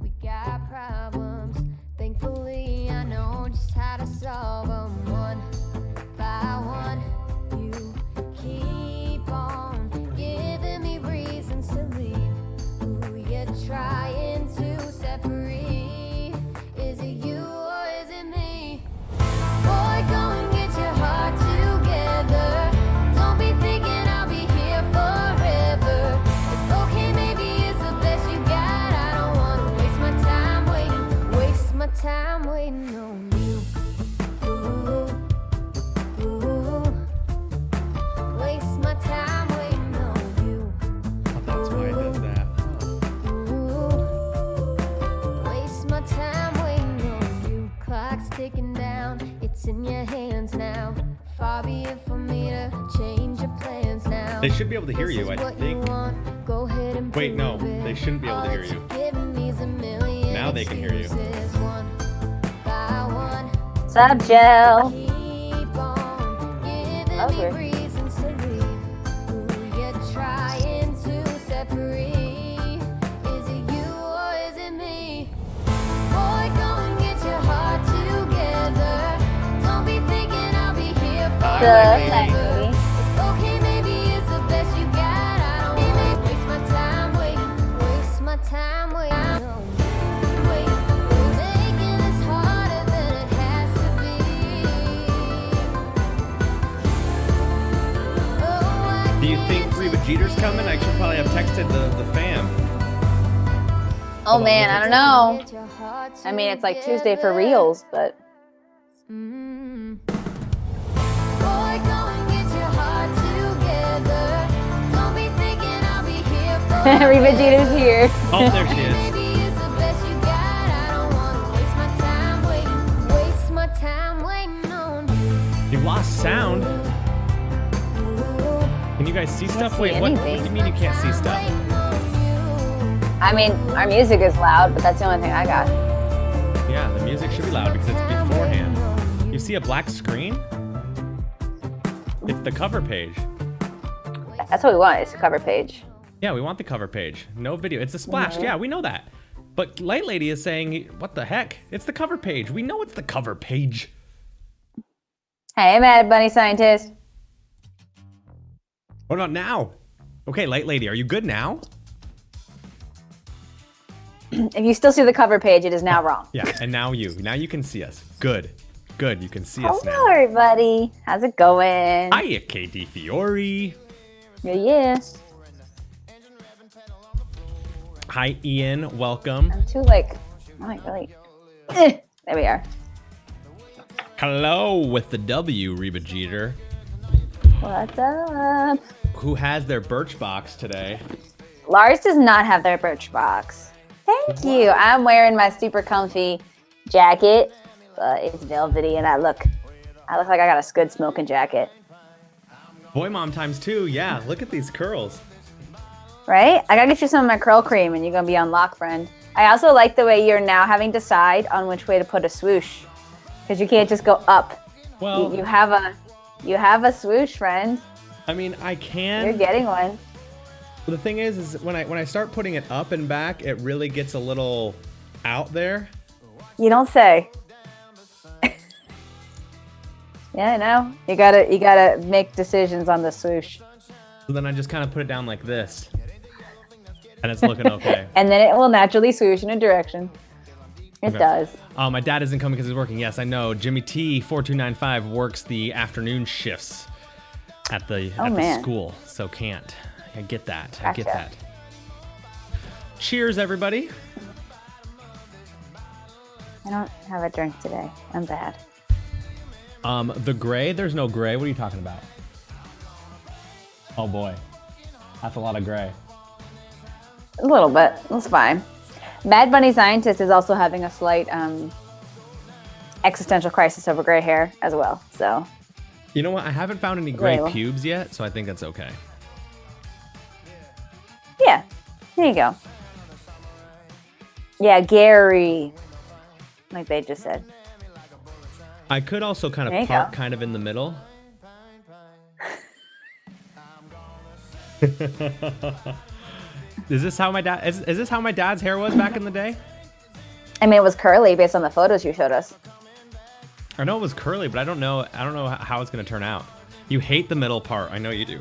We got problems. Thankfully, I know just how to solve them one by one. You keep on giving me reasons to leave. Who you're trying to set free? Is it you or is it me? Boy, go and get your heart together. Don't be thinking I'll be here forever. It's okay, maybe it's the best you got. I don't wanna waste my time waiting, waste my time waiting on you. Ooh, ooh, waste my time waiting on you. Oh, that's why it does that. Ooh, waste my time waiting on you. Clock's ticking down, it's in your hands now. Far be it for me to change your plans now. They should be able to hear you, I think. Go ahead and Wait, no, prove it. they shouldn't be able to hear you. All that you're giving me's a million Now they can hear you. excuses. One by one. What's up, Jill? Keep on giving Oh, me weird. reasons to leave. Who you're trying to set free? Is it you or is it me? Boy, go and get your heart together. Don't be thinking I'll be here Hi, Good, lady. lady. it's okay, maybe it's the best you got. I don't wanna waste my time waiting, waste my time waiting. Wait, we're making this harder than it has to be. Oh, I Do you think can't Reba just Jeter's sit coming? I should probably have texted the fam. Oh man, I don't know. Get your heart I mean, it's like Tuesday for together. reals, but Mm. Boy, go and get your heart together. Don't be thinking I'll be here forever. Reba Jeter's here. Oh, there she is. Maybe it's the best you got. I don't wanna waste my time waiting, waste my time waiting on you. You've lost sound. Can you guys see stuff? see Wait, what do anything. you mean you can't see stuff? I mean, our music is loud, but that's the only thing I got. Yeah, the music should be loud because it's beforehand. You see a black screen? It's the cover page. That's what we want. It's a cover page. Yeah, we want the cover page. No video. It's a splash. Yeah, we know that. But Light Lady is saying, what the heck? It's the cover page. We know it's the cover page. Hey, Mad Bunny Scientist. What about now? Okay, Light Lady, are you good now? If you still see the cover page, it is now wrong. Yeah, and now you. Now you can see us. Good. Good, you can see us Hello, now. everybody. How's it going? Hiya, Katie Fiore. Yeah. Hi, Ian. Welcome. I'm too like, I'm like really. There we are. Hello with the W, Reba Jeter, What's up? who has their Birchbox today. Lars does not have their Birchbox. Thank you. I'm wearing my super comfy jacket. It's velvety, and I look like I got a good smoking jacket. Boy Mom times 2. Yeah, look at these curls. Right? I gotta get you some of my curl cream, and you're gonna be on lock, friend. I also like the way you're now having to decide on which way to put a swoosh, because you can't just go up. Well, You have a swoosh, friend. I mean, I can. You're getting one. The thing is when I start putting it up and back, it really gets a little out there. You don't say. Yeah, I know. You gotta make decisions on the swoosh. So then I just kind of put it down like this. And it's looking okay. And then it will naturally swoosh in a direction. It Okay. does. Oh, my dad isn't coming because he's working. Yes, I know. Jimmy T 4295 works the afternoon shifts at the man. school, so can't. I get that. I get Gotcha. that. Cheers, everybody. I don't have a drink today. I'm bad. The gray. There's no gray. What are you talking about? Oh boy, that's a lot of gray. A little bit. That's fine. Mad Bunny Scientist is also having a slight existential crisis over gray hair as well. So You know what? I haven't found any gray Well. pubes yet, so I think that's okay. yeah, there you go. Yeah, Gary, like they just said. I could also kind There you of park go. kind of in the middle. Is this how my dad? Is this how my dad's hair was back in the day? I mean, it was curly based on the photos you showed us. I know it was curly, but I don't know how it's gonna turn out. You hate the middle part. I know you do.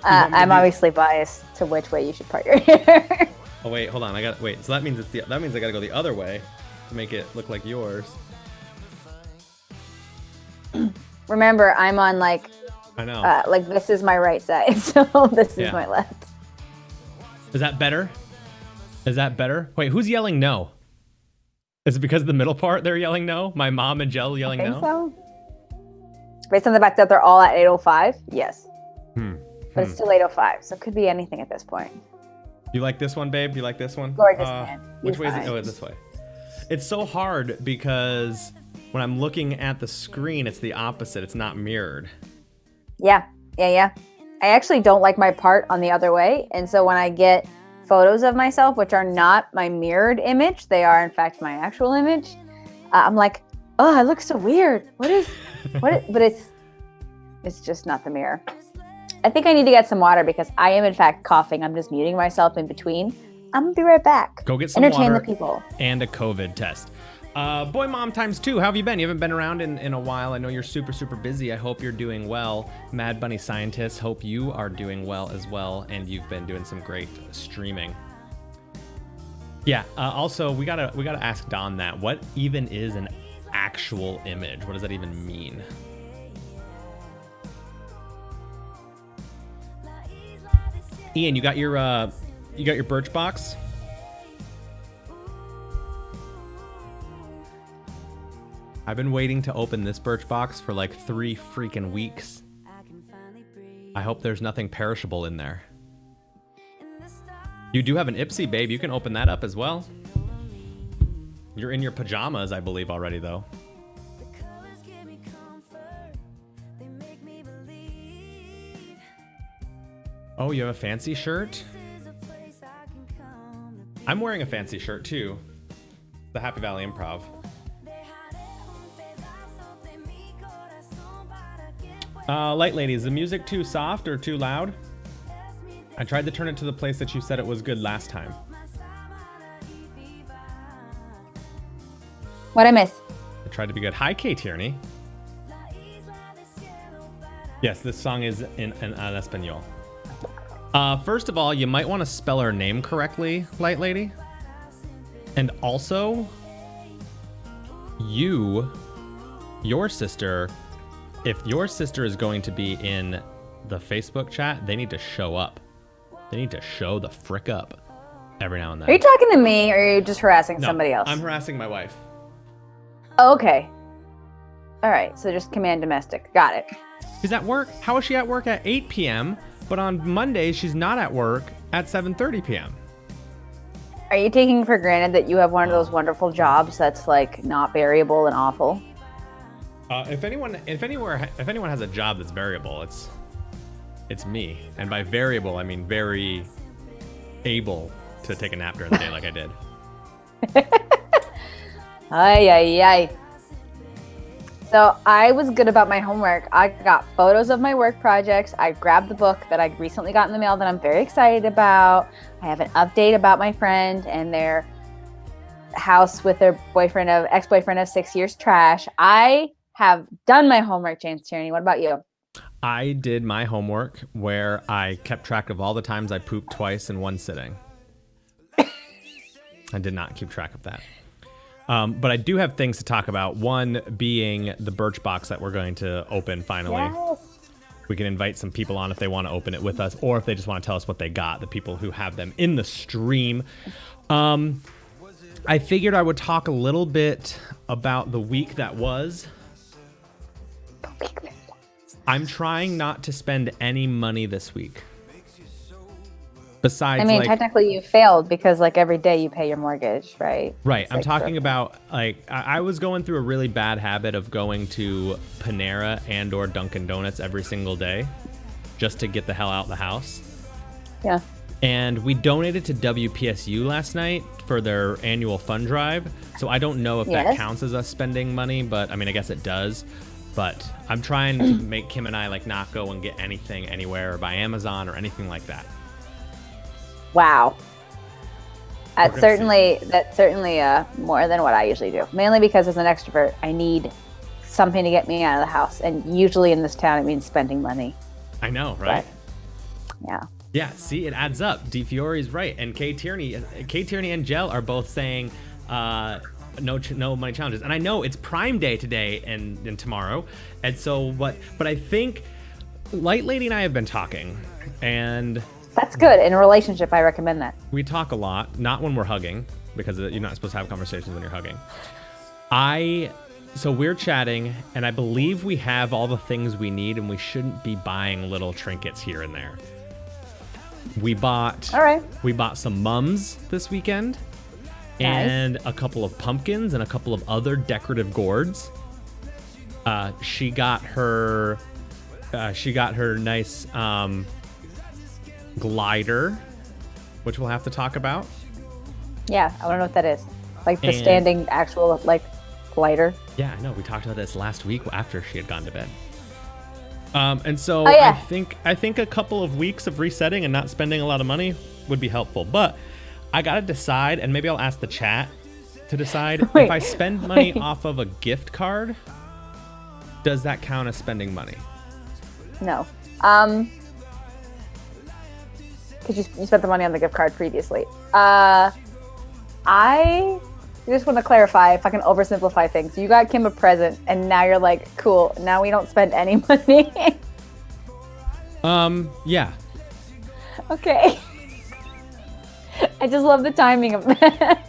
I'm obviously biased to which way you should part your hair. Oh wait, hold on. Wait. So that means I gotta go the other way to make it look like yours. Remember, I'm on like. I know. Like this is my right side, so this is my left. Is that better? Is that better? Wait, who's yelling no? Is it because of the middle part they're yelling no? My mom and Jill yelling I think no? So. Based on the fact that they're all at 8:05, yes. But it's still 8:05, so it could be anything at this point. You like this one, babe? You like this one? Gorgeous, man. Which way is it? Oh, it's this way. It's so hard because when I'm looking at the screen, it's the opposite. It's not mirrored. Yeah. I actually don't like my part on the other way, and so when I get photos of myself, which are not my mirrored image, they are in fact my actual image, I'm like, oh, I look so weird. But it's just not the mirror. I think I need to get some water because I am in fact coughing. I'm just muting myself in between. I'm gonna be right back. Go get some Entertain water the people. and a COVID test. Boy Mom times 2, how have you been? You haven't been around in a while. I know you're super, super busy. I hope you're doing well. Mad Bunny Scientist, hope you are doing well as well. And you've been doing some great streaming. Yeah, also, we gotta ask Don that. What even is an actual image? What does that even mean? Ian, you got your Birchbox? I've been waiting to open this Birchbox for like 3 freaking weeks. I hope there's nothing perishable in there. You do have an Ipsy, babe. You can open that up as well. You're in your pajamas, I believe, already, though. Oh, you have a fancy shirt? I'm wearing a fancy shirt, too. The Happy Valley Improv. Light Lady, is the music too soft or too loud? I tried to turn it to the place that you said it was good last time. What'd I miss? I tried to be good. Hi, Kay Tierney. Yes, this song is in Espanol. First of all, you might want to spell her name correctly, Light Lady. And also, your sister, if your sister is going to be in the Facebook chat, they need to show up. They need to show the frick up every now and then. Are you talking to me or are you just harassing somebody else? I'm harassing my wife. Oh, okay. All right, so just command domestic. Got it. She's at work. How is she at work at 8 p.m., but on Mondays she's not at work at 7:30 p.m.? Are you taking for granted that you have one of those wonderful jobs that's like not variable and awful? If anyone has a job that's variable, it's me. And by variable, I mean very able to take a nap during the day like I did. Ay. So I was good about my homework. I got photos of my work projects. I grabbed the book that I recently got in the mail that I'm very excited about. I have an update about my friend and their house with their ex-boyfriend of 6 years trash. I have done my homework, James Tierney. What about you? I did my homework where I kept track of all the times I pooped twice in one sitting. I did not keep track of that. But I do have things to talk about. One being the Birchbox that we're going to open finally. Yes. We can invite some people on if they want to open it with us, or if they just want to tell us what they got, the people who have them in the stream. I figured I would talk a little bit about the week that was. I'm trying not to spend any money this week. Besides, technically you failed because like every day you pay your mortgage, right? Right. It's I'm like talking about like I was going through a really bad habit of going to Panera and or Dunkin' Donuts every single day just to get the hell out of the house. Yeah. And we donated to WPSU last night for their annual fund drive. So I don't know if that counts as us spending money, but I mean, I guess it does. But I'm trying to make Kim and I like not go and get anything anywhere or by Amazon or anything like that. Wow. We're That's gonna see. certainly more than what I usually do. Mainly because as an extrovert, I need something to get me out of the house, and usually in this town, it means spending money. I know, right? But yeah. Yeah, see, it adds up. DeFiore's right, and Kay Tierney and Jell are both saying no money challenges. And I know it's Prime Day today and tomorrow, and so but I think Light Lady and I have been talking, and That's good. In a relationship, I recommend that. we talk a lot. Not when we're hugging, because you're not supposed to have conversations when you're hugging. So we're chatting, and I believe we have all the things we need, and we shouldn't be buying little trinkets here and there. We bought some mums this weekend, and a couple of pumpkins and a couple of other decorative gourds. She got her nice glider, which we'll have to talk about. Yeah, I don't know what that is. Like the And- standing actual like glider. Yeah, I know. We talked about this last week after she had gone to bed. And so yeah. I think a couple of weeks of resetting and not spending a lot of money would be helpful. But I gotta decide, and maybe I'll ask the chat to decide Wait, if I spend money off of a gift card, does that count as spending money? No. Because you spent the money on the gift card previously. I just want to clarify, if I can oversimplify things. You got Kim a present, and now you're like, cool, now we don't spend any money. Yeah. Okay. I just love the timing of that.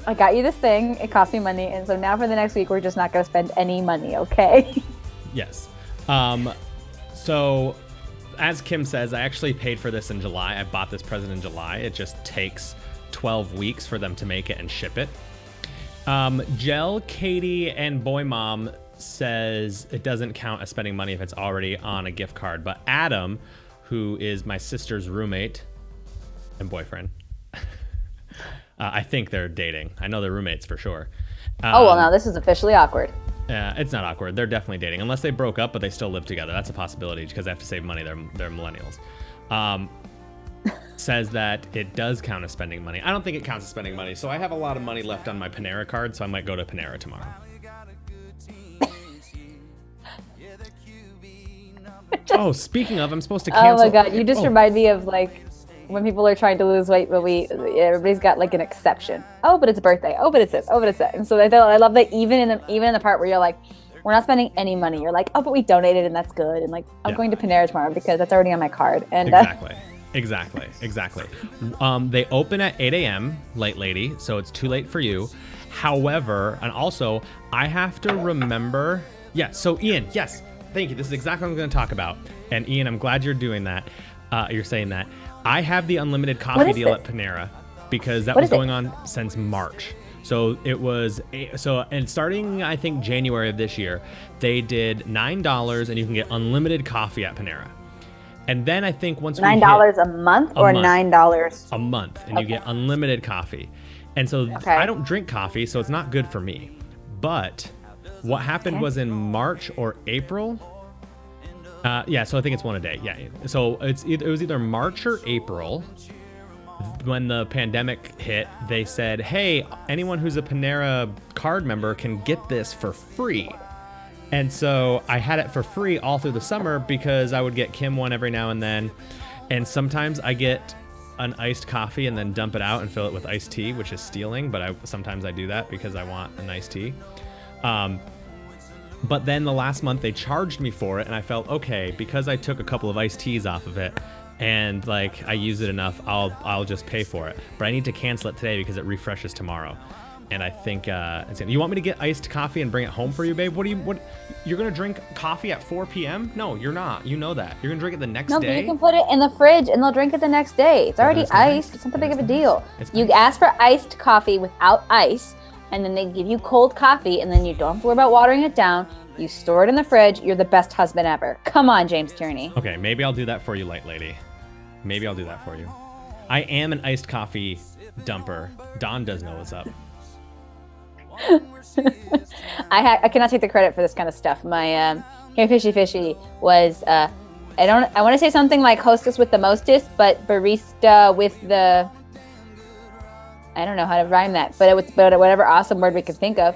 I got you this thing, it cost me money, and so now for the next week, we're just not going to spend any money, okay? Yes. So as Kim says, I actually paid for this in July. I bought this present in July. It just takes 12 weeks for them to make it and ship it. Jell, Katie, and Boy Mom says it doesn't count as spending money if it's already on a gift card. But Adam, who is my sister's roommate and boyfriend, I think they're dating. I know they're roommates for sure. Oh, well, now this is officially awkward. It's not awkward. They're definitely dating, unless they broke up, but they still live together. That's a possibility because they have to save money. They're millennials. Says that it does count as spending money. I don't think it counts as spending money, so I have a lot of money left on my Panera card, so I might go to Panera tomorrow. Oh, speaking of, I'm supposed to cancel. Oh my god, you just remind me of like when people are trying to lose weight, but everybody's got like an exception. Oh, but it's a birthday. Oh, but it's this. Oh, but it's that. And so I love that even in the part where you're like, we're not spending any money. You're like, oh, but we donated and that's good. And like, I'm going to Panera tomorrow because that's already on my card. And Exactly. They open at 8 a.m. Light Lady, so it's too late for you. However, and also I have to remember. Yeah. So Ian, yes, thank you. This is exactly what I'm going to talk about. And Ian, I'm glad you're doing that. You're saying that. I have the unlimited coffee deal at Panera because that was going on since March. So it was and starting I think January of this year, they did $9 and you can get unlimited coffee at Panera. And then I think once $9 a month or $9 a month, and you get unlimited coffee. And so I don't drink coffee, so it's not good for me. But what happened was in March or April. So I think it's one a day. Yeah. So it was either March or April when the pandemic hit. They said, hey, anyone who's a Panera card member can get this for free. And so I had it for free all through the summer because I would get Kim one every now and then. And sometimes I get an iced coffee and then dump it out and fill it with iced tea, which is stealing. But sometimes I do that because I want an iced tea. But then the last month they charged me for it, and I felt okay because I took a couple of iced teas off of it, and like I use it enough, I'll just pay for it. But I need to cancel it today because it refreshes tomorrow, and I think you want me to get iced coffee and bring it home for you, babe? What you're gonna drink coffee at 4 p.m.? No, you're not. You know that. You're gonna drink it the next day. No, but you can put it in the fridge and they'll drink it the next day. It's already iced. It's not that big of a deal. You ask for iced coffee without ice, and then they give you cold coffee, and then you don't have to worry about watering it down. You store it in the fridge. You're the best husband ever. Come on, James Tierney. Okay, maybe I'll do that for you, Light Lady. Maybe I'll do that for you. I am an iced coffee dumper. Dawn does know what's up. I cannot take the credit for this kind of stuff. My Hey Fishy Fishy was I want to say something like hostess with the mostest, but barista with the, I don't know how to rhyme that, but whatever awesome word we could think of.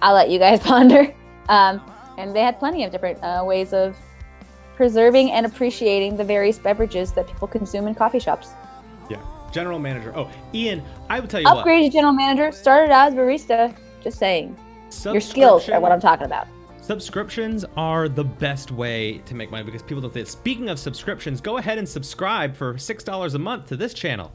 I'll let you guys ponder. And they had plenty of different ways of preserving and appreciating the various beverages that people consume in coffee shops. Yeah. General manager. Oh, Ian, I would tell you Upgraded general manager, started out as barista. Just saying. Your skills are what I'm talking about. Subscriptions are the best way to make money because people don't think. Speaking of subscriptions, go ahead and subscribe for $6 a month to this channel.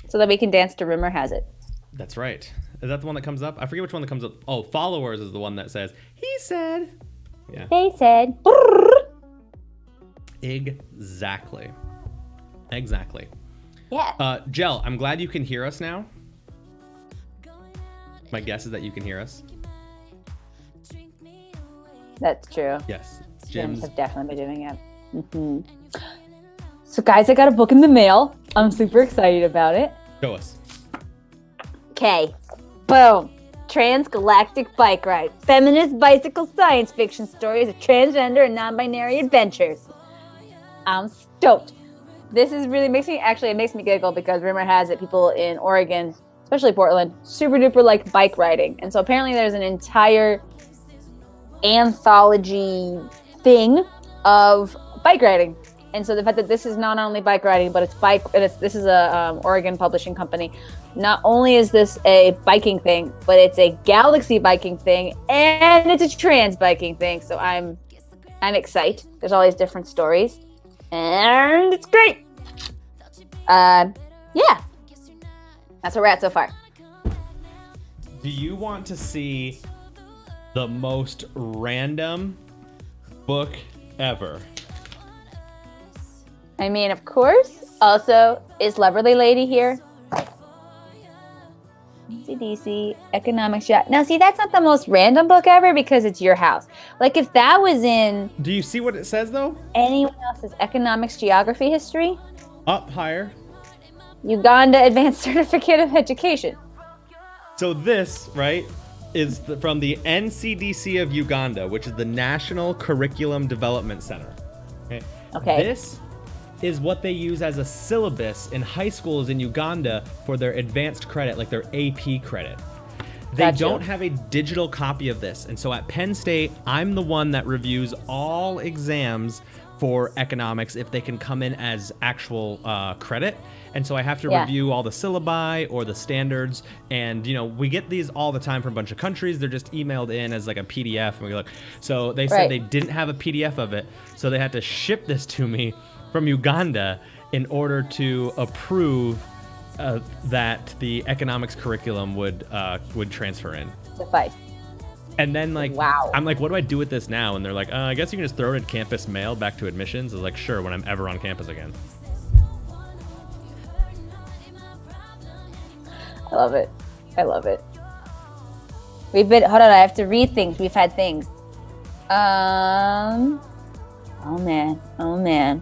So that we can dance to Rumor Has It. That's right. Is that the one that comes up? I forget which one that comes up. Oh, followers is the one that says, he said. Yeah. They said. Exactly. Yeah. Jel, I'm glad you can hear us now. My guess is that you can hear us. That's true. Yes. Gyms have definitely been doing it. Mm-hmm. So guys, I got a book in the mail. I'm super excited about it. Show us. Okay. Boom. Transgalactic Bike Ride. Feminist bicycle science fiction stories of transgender and non-binary adventures. I'm stoked. This is really it makes me giggle because rumor has it people in Oregon, especially Portland, super duper like bike riding. And so apparently there's an entire anthology thing of bike riding. And so the fact that this is not only bike riding, but this is a Oregon publishing company. Not only is this a biking thing, but it's a galaxy biking thing, and it's a trans biking thing. So I'm excited. There's all these different stories, and it's great. Yeah, that's where we're at so far. Do you want to see the most random book ever? I mean, of course. Also, is Loverly Lady here? DC economics. Yeah. Now, see, that's not the most random book ever because it's your house. Like, if that was in. Do you see what it says though? Anyone else's economics, geography, history? Up higher. Uganda Advanced Certificate of Education. So this, right, is from the NCDC of Uganda, which is the National Curriculum Development Center. Okay. This is what they use as a syllabus in high schools in Uganda for their advanced credit, like their AP credit. They don't have a digital copy of this. And so at Penn State, I'm the one that reviews all exams for economics if they can come in as actual credit. And so I have to review all the syllabi or the standards. And, you know, we get these all the time from a bunch of countries. They're just emailed in as like a PDF. And we look. So they said they didn't have a PDF of it. So they had to ship this to me from Uganda in order to approve that the economics curriculum would transfer in. Suffice. And then like, wow. I'm like, what do I do with this now? And they're like, I guess you can just throw it in campus mail back to admissions. I was like, sure, when I'm ever on campus again. I love it. I love it. Hold on, I have to read things. We've had things. Oh man.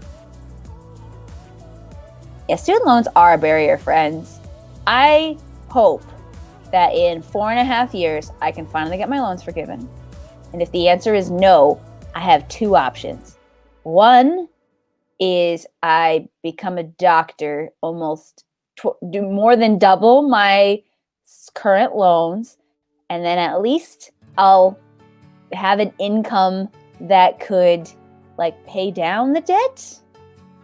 Yeah, student loans are a barrier, friends. I hope that in 4.5 years, I can finally get my loans forgiven. And if the answer is no, I have two options. One is I become a doctor, do more than double my current loans, and then at least I'll have an income that could like pay down the debt.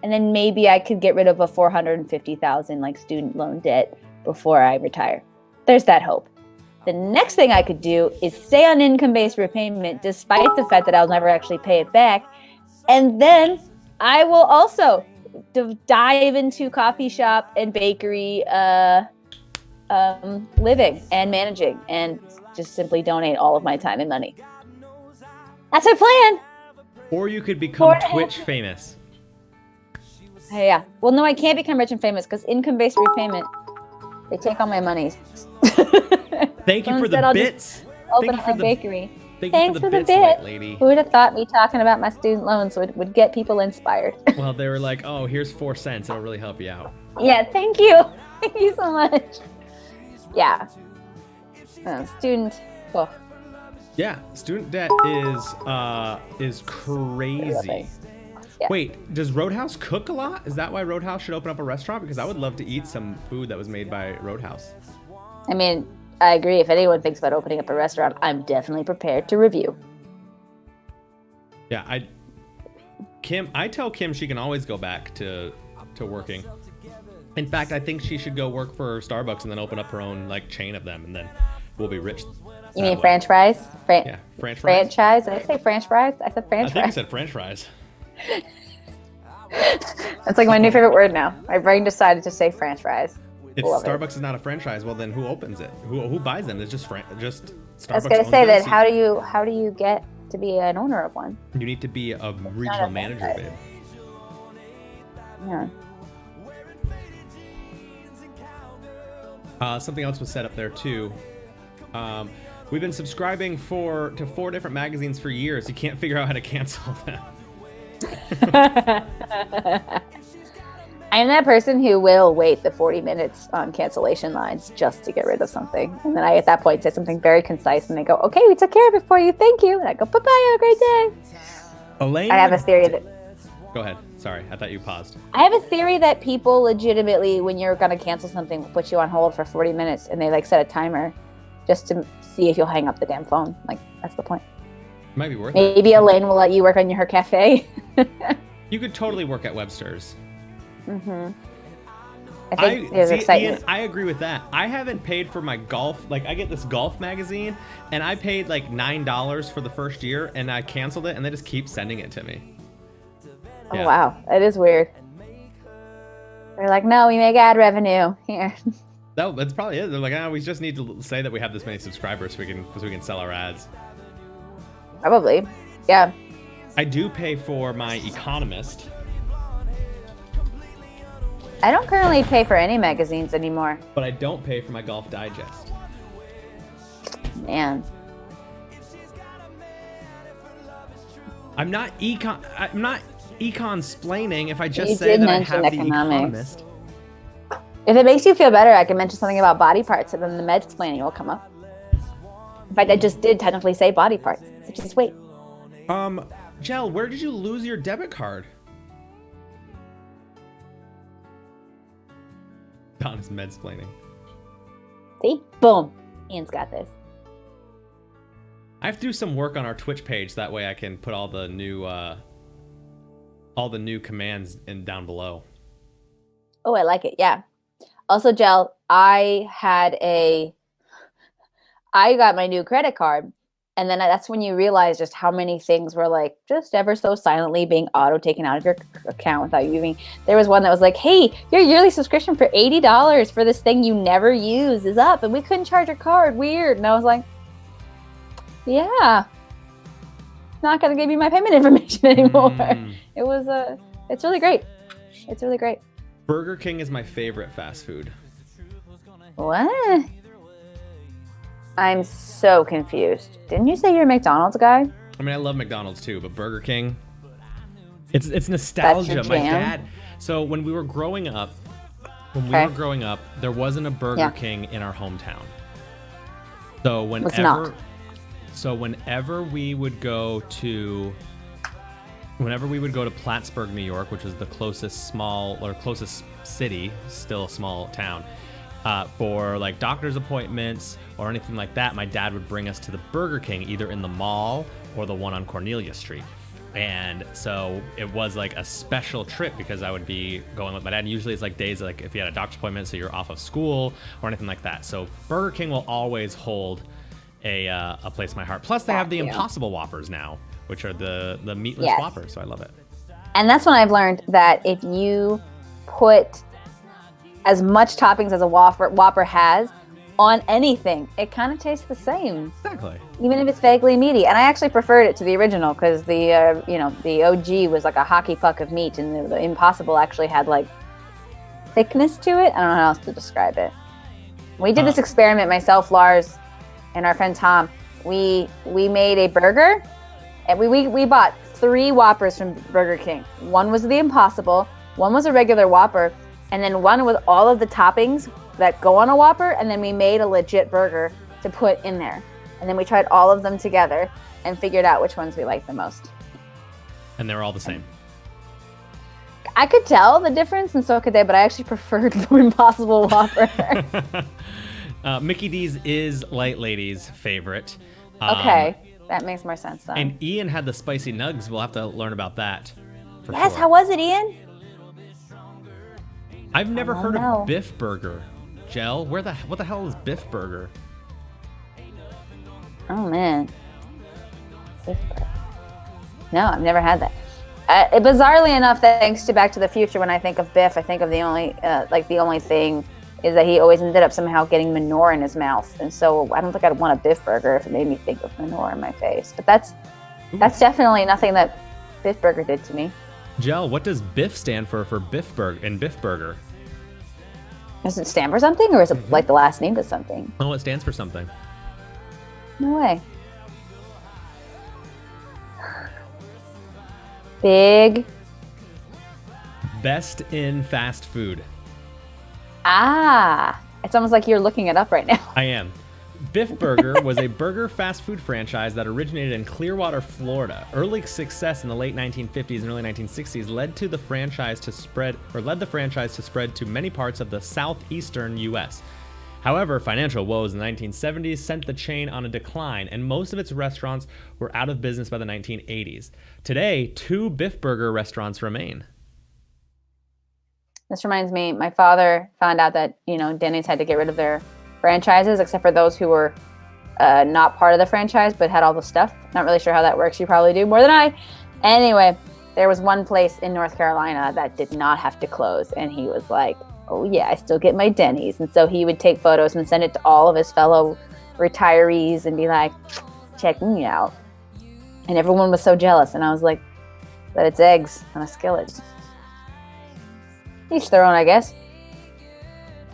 And then maybe I could get rid of a $450,000 like student loan debt before I retire. There's that hope. The next thing I could do is stay on income-based repayment despite the fact that I'll never actually pay it back. And then I will also dive into coffee shop and bakery living and managing and just simply donate all of my time and money. That's my plan. Or you could become Twitch famous. Yeah. Well, no, I can't become rich and famous because income-based repayment, they take all my monies. Thank you for the bits. Open up a bakery. Thanks for the bit, lady. Who would have thought me talking about my student loans would get people inspired? Well, they were like, oh, here's 4 cents. It'll really help you out. Yeah, thank you. Thank you so much. Yeah. Yeah, student debt is crazy. Yeah. Wait, does Roadhouse cook a lot? Is that why Roadhouse should open up a restaurant? Because I would love to eat some food that was made by Roadhouse. I mean, I agree. If anyone thinks about opening up a restaurant, I'm definitely prepared to review. Yeah, I tell Kim she can always go back to working. In fact, I think she should go work for Starbucks and then open up her own like chain of them, and then we'll be rich. You mean French fries? Yeah, French fries. Franchise? Did I say French fries? I said French I think I fries. said French fries. That's like my new favorite word now. My brain decided to say French fries. If Love Starbucks it. is not a franchise, well then who opens it? Who buys them? It's just Starbucks. I was gonna owns say them, that. so How do you get to be an owner of one? you need to be a regional manager, franchise. babe. Yeah. Something else was set up there too. We've been subscribing to 4 different magazines for years. You can't figure out how to cancel them. I am that person who will wait the 40 minutes on cancellation lines just to get rid of something. And then I, at that point, say something very concise and they go, okay, we took care of it for you. Thank you. And I go, bye-bye, have a great day. Elaine, I have a theory that go ahead. Sorry, I thought you paused. I have a theory that people legitimately, when you're going to cancel something, will put you on hold for 40 minutes and they like set a timer just to see if you'll hang up the damn phone. Like, that's the point. Might be worth it. Maybe Elaine will let you work on her cafe. You could totally work at Webster's. Mm-hmm. I think there's see, excitement. Ian, I agree with that. I haven't paid for my golf. Like, I get this golf magazine, and I paid like $9 for the first year, and I canceled it, and they just keep sending it to me. Oh, Yeah. wow. That is weird. They're like, no, we make ad revenue. Here. That's probably it. They're like, we just need to say that we have this many subscribers so we can sell our ads. Probably. Yeah. I do pay for my Economist. I don't currently pay for any magazines anymore. But I don't pay for my Golf Digest. Man. I'm not econ-splaining if I just You say did that I mention have the economics. Economist. If it makes you feel better, I can mention something about body parts and then the med explaining will come up. In fact, I just did technically say body parts. So just wait. Jel, where did you lose your debit card? Don is med-splaining. See? Boom. Ian's got this. I have to do some work on our Twitch page. That way I can put all the new commands down below. Oh, I like it. Yeah. Also, Jel, I got my new credit card. And then that's when you realize just how many things were like just ever so silently being auto taken out of your account without you even. There was one that was like, hey, your yearly subscription for $80 for this thing you never use is up and we couldn't charge your card. Weird. And I was like, yeah, not going to give you my payment information anymore. It's really great. It's really great. Burger King is my favorite fast food. What? I'm so confused. Didn't you say you're a McDonald's guy? I mean, I love McDonald's too, but Burger King, it's nostalgia. That's My your jam? dad. So when we were growing up, there wasn't a Burger King in our hometown. So whenever we would go to Plattsburgh, New York, which was the closest city, still a small town, for like doctor's appointments or anything like that, my dad would bring us to the Burger King, either in the mall or the one on Cornelia Street. And so it was like a special trip because I would be going with my dad. And usually it's like days like if you had a doctor's appointment, so you're off of school or anything like that. So Burger King will always hold a place in my heart. Plus they have the Impossible Whoppers now, which are the meatless Whoppers. So I love it. And that's when I've learned that if you put as much toppings as a Whopper has on anything, it kind of tastes the same. Exactly. Even if it's vaguely meaty. And I actually preferred it to the original because the OG was like a hockey puck of meat, and the Impossible actually had like thickness to it. I don't know how else to describe it. We did this experiment, myself, Lars, and our friend Tom. We made a burger, and we bought 3 Whoppers from Burger King. One was the Impossible, one was a regular Whopper, and then one with all of the toppings that go on a Whopper, and then we made a legit burger to put in there. And then we tried all of them together and figured out which ones we liked the most. And they're all the same. I could tell the difference, and so could they, but I actually preferred the Impossible Whopper. Mickey D's is Light Lady's favorite. Okay, that makes more sense then. And Ian had the spicy nugs. We'll have to learn about that. Yes, sure. how was it, Ian? I've never heard know. of Biff Burger. Jell, what the hell is Biff Burger? Oh man, Biff Burger. No, I've never had that. Bizarrely enough, thanks to Back to the Future, when I think of Biff, I think of the only thing is that he always ended up somehow getting manure in his mouth, and so I don't think I'd want a Biff Burger if it made me think of manure in my face. But that's definitely nothing that Biff Burger did to me. Jell, what does Biff stand for Biff Burger and Biff Burger? Does it stand for something, or is it like the last name to something? Oh, it stands for something. No way. Big. Best in fast food. Ah, it's almost like you're looking it up right now. I am. Biff Burger was a burger fast food franchise that originated in Clearwater, Florida. Early success in the late 1950s and early 1960s led the franchise to spread to many parts of the southeastern U.S. However, financial woes in the 1970s sent the chain on a decline, and most of its restaurants were out of business by the 1980s. Today, 2 Biff Burger restaurants remain. This reminds me, my father found out that, Denny's had to get rid of their franchises, except for those who were not part of the franchise, but had all the stuff. Not really sure how that works. You probably do more than I. Anyway, there was one place in North Carolina that did not have to close, and he was like, oh yeah, I still get my Denny's. And so he would take photos and send it to all of his fellow retirees and be like, check me out. And everyone was so jealous. And I was like, but it's eggs on a skillet. Each their own, I guess.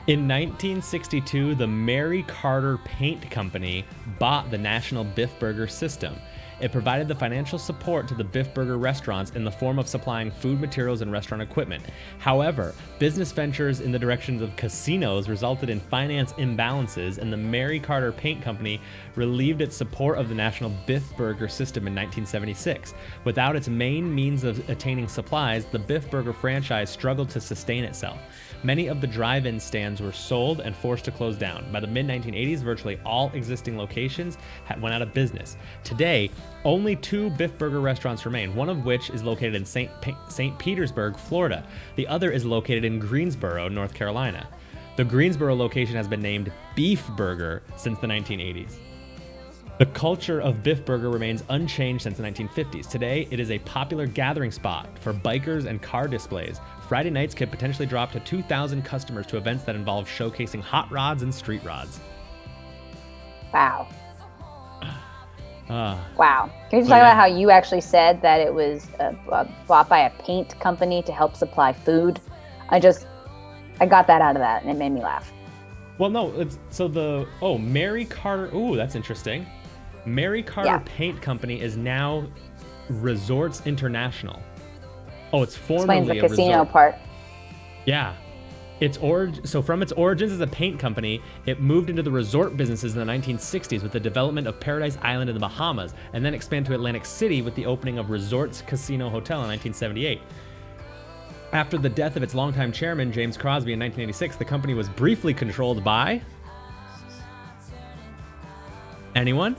In 1962, the Mary Carter Paint Company bought the National Biff Burger system. It provided the financial support to the Biff Burger restaurants in the form of supplying food materials and restaurant equipment. However, business ventures in the directions of casinos resulted in finance imbalances, and the Mary Carter Paint Company relieved its support of the National Biff Burger system in 1976. Without its main means of attaining supplies, the Biff Burger franchise struggled to sustain itself. Many of the drive-in stands were sold and forced to close down. By the mid-1980s, virtually all existing locations went out of business. Today, only 2 Biff Burger restaurants remain, one of which is located in St. Petersburg, Florida. The other is located in Greensboro, North Carolina. The Greensboro location has been named Beef Burger since the 1980s. The culture of Biff Burger remains unchanged since the 1950s. Today, it is a popular gathering spot for bikers and car displays. Friday nights can potentially draw up to 2,000 customers to events that involve showcasing hot rods and street rods. Wow. Wow. Can you just talk about how you actually said that it was bought by a paint company to help supply food? I got that out of that, and it made me laugh. Well, no, Mary Carter. Ooh, that's interesting. Mary Carter Paint Company is now Resorts International. Oh, it's formerly explains the casino resort. part. Yeah. So from its origins as a paint company, it moved into the resort businesses in the 1960s with the development of Paradise Island in the Bahamas, and then expanded to Atlantic City with the opening of Resorts Casino Hotel in 1978. After the death of its longtime chairman, James Crosby, in 1986, the company was briefly controlled by... Anyone?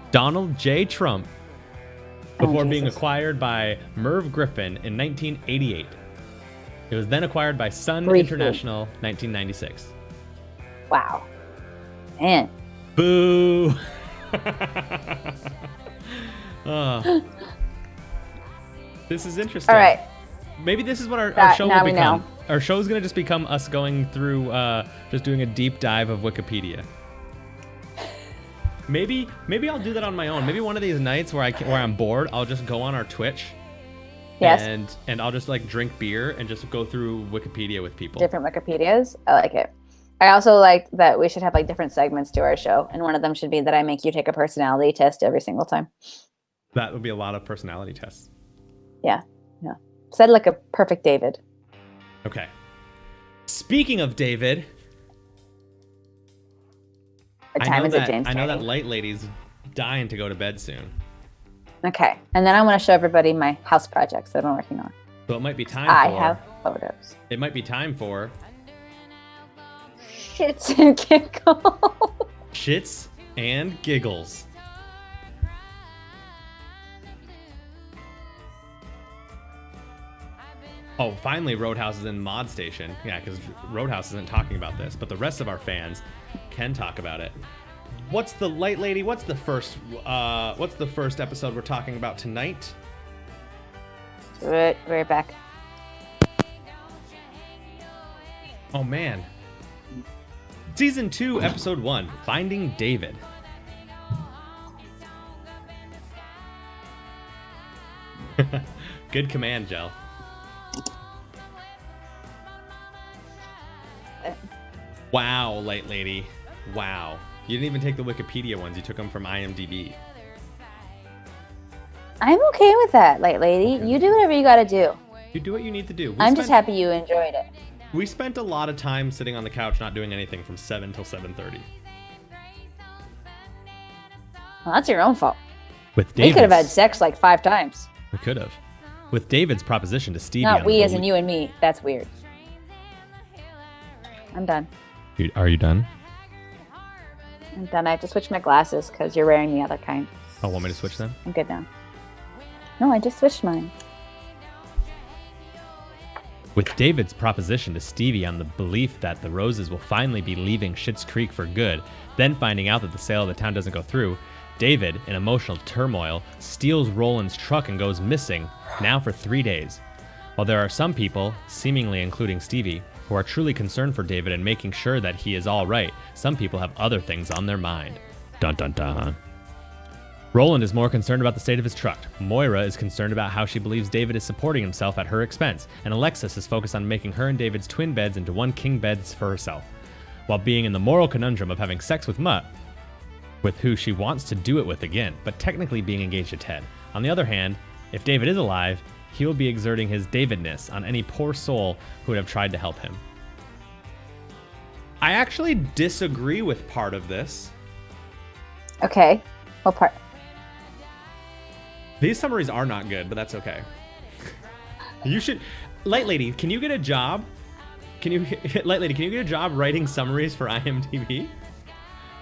Donald J. Trump, before being acquired by Merv Griffin in 1988. It was then acquired by Sun International, 1996. Wow. Man. Boo! This is interesting. All right. Maybe this is what our show will become. Know. Our show is going to just become us going through, just doing a deep dive of Wikipedia. Maybe I'll do that on my own. Maybe one of these nights where I'm bored, I'll just go on our Twitch. Yes. And I'll just like drink beer and just go through Wikipedia with people. Different Wikipedias. I like it. I also like that we should have like different segments to our show, and one of them should be that I make you take a personality test every single time. That would be a lot of personality tests. Yeah. Said like a perfect David. Okay. Speaking of David. What time is it, James? I know that Kennedy? light lady's dying to go to bed soon. Okay, and then I want to show everybody my house projects that I'm working on. So it might be time I for. have photos. It might be time for Shits and giggles. shits and giggles. Oh, finally Roadhouse is in Mod Station. Yeah, because Roadhouse isn't talking about this, but the rest of our fans can talk about it. What's the light lady? What's the first episode we're talking about tonight? Right back. Oh man. Season 2, Episode 1, Finding David. Good command, Jel. Wow, light lady. Wow. You didn't even take the Wikipedia ones. You took them from IMDb. I'm okay with that, light lady. You do whatever you gotta do. You do what you need to do. I'm just happy you enjoyed it. We spent a lot of time sitting on the couch not doing anything from 7 till 7:30. Well, that's your own fault. With We David's, could have had sex like 5 times. We could have. With David's proposition to Stevie. Not on we the as in you and me. That's weird. I'm done. Are you done? I'm done. I have to switch my glasses because you're wearing the other kind. Oh, want me to switch them? I'm good now. No, I just switched mine. With David's proposition to Stevie on the belief that the Roses will finally be leaving Schitt's Creek for good, then finding out that the sale of the town doesn't go through, David, in emotional turmoil, steals Roland's truck and goes missing, now for 3 days. While there are some people, seemingly including Stevie, who are truly concerned for David and making sure that he is all right, some people have other things on their mind. Dun dun dun. Roland is more concerned about the state of his truck. Moira is concerned about how she believes David is supporting himself at her expense, and Alexis is focused on making her and David's twin beds into one king bed for herself, while being in the moral conundrum of having sex with Mutt, with who she wants to do it with again, but technically being engaged to Ted. On the other hand, if David is alive, he will be exerting his Davidness on any poor soul who would have tried to help him. I actually disagree with part of this. Okay. What part? These summaries are not good, but that's okay. You should... Light Lady, can you get a job? Light Lady, can you get a job writing summaries for IMDb?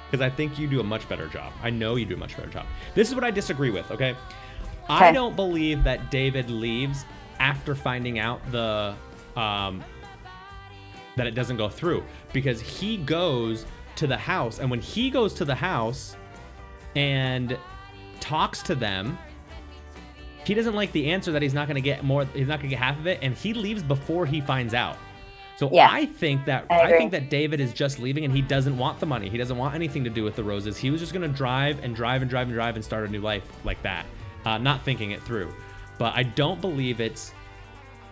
Because I think you do a much better job. I know you do a much better job. This is what I disagree with, okay? I don't believe that David leaves after finding out that it doesn't go through. Because he goes to the house, and when he goes to the house and talks to them, he doesn't like the answer that he's not going to get half of it, and he leaves before he finds out. So yeah, I think that David is just leaving, and he doesn't want the money. He doesn't want anything to do with the Roses. He was just going to drive and start a new life like that, not thinking it through. But I don't believe it's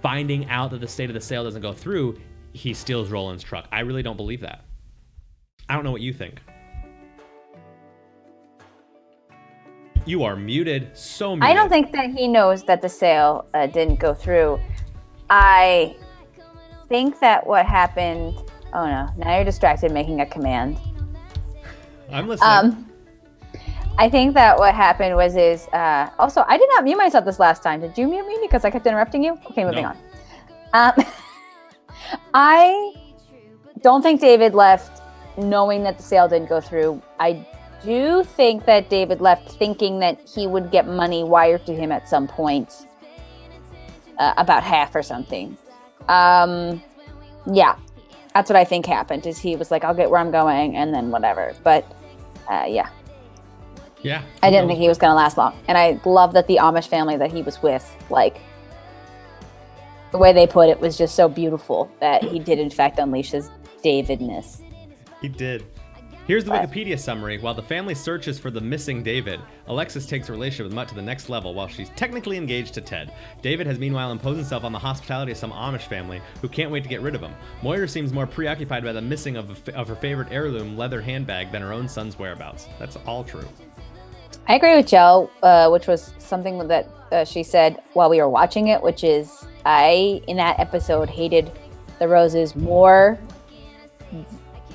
finding out that the state of the sale doesn't go through, he steals Roland's truck. I really don't believe that. I don't know what you think. You are muted. So muted. I don't think that he knows that the sale didn't go through. I think that what happened... Oh no, now you're distracted making a command. I'm listening. I think that what happened was also, I did not mute myself this last time. Did you mute me because I kept interrupting you? Okay, moving on. I don't think David left knowing that the sale didn't go through. I do think that David left thinking that he would get money wired to him at some point, about half or something. Yeah, that's what I think happened. Is he was like, I'll get where I'm going, and then whatever. But yeah. Yeah. I didn't think he was going to last long. And I love that the Amish family that he was with, like, the way they put it was just so beautiful that he did, in fact, unleash his Davidness. He did. Here's the Wikipedia summary. While the family searches for the missing David, Alexis takes her relationship with Mutt to the next level while she's technically engaged to Ted. David has meanwhile imposed himself on the hospitality of some Amish family who can't wait to get rid of him. Moira seems more preoccupied by the missing of her favorite heirloom leather handbag than her own son's whereabouts. That's all true. I agree with Jill, which was something that she said while we were watching it, which is I, in that episode, hated the Roses more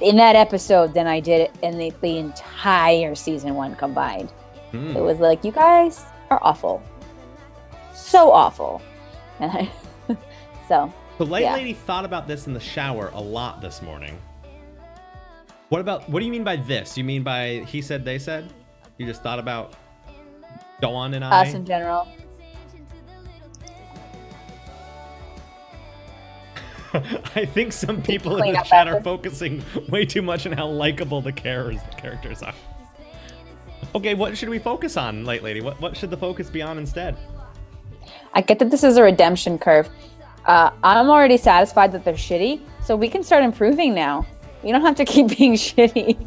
in that episode than I did in the entire season 1 combined. It was like, you guys are awful. So awful. And so The Light Lady thought about this in the shower a lot this morning. What do you mean by this? You mean by he said, they said? You just thought about Dawn and I? Us in general. I think some people in the chat are focusing way too much on how likable the characters are. Okay, what should we focus on, Light Lady? What should the focus be on instead? I get that this is a redemption curve. I'm already satisfied that they're shitty, so we can start improving now. You don't have to keep being shitty.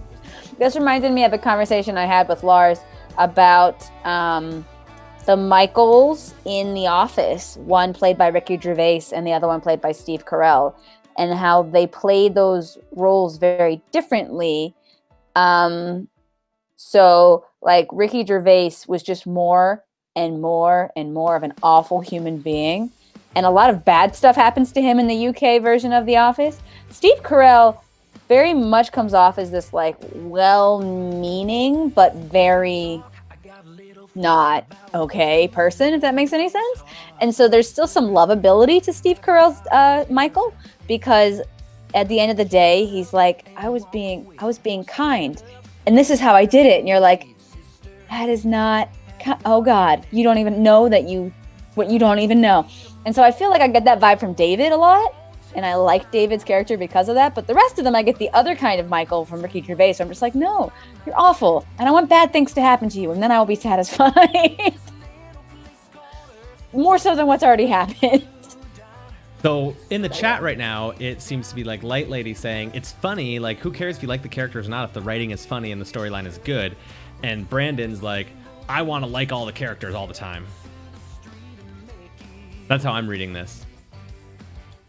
This reminded me of a conversation I had with Lars about the Michaels in The Office, one played by Ricky Gervais and the other one played by Steve Carell, and how they played those roles very differently. So, like, Ricky Gervais was just more and more and more of an awful human being, and a lot of bad stuff happens to him in the UK version of The Office. Steve Carell very much comes off as this, like, well-meaning but very not okay person, if that makes any sense. And so there's still some lovability to Steve Carell's Michael, because at the end of the day, he's like, I was being kind, and this is how I did it. And you're like, that is not, oh God, you don't even know what you don't even know. And so I feel like I get that vibe from David a lot, and I like David's character because of that. But the rest of them, I get the other kind of Michael from Ricky Gervais. So I'm just like, no, you're awful, and I want bad things to happen to you, and then I will be satisfied. More so than what's already happened. So in the chat right now, it seems to be like Light Lady saying, it's funny, like, who cares if you like the characters or not if the writing is funny and the storyline is good. And Brandon's like, I want to like all the characters all the time. That's how I'm reading this.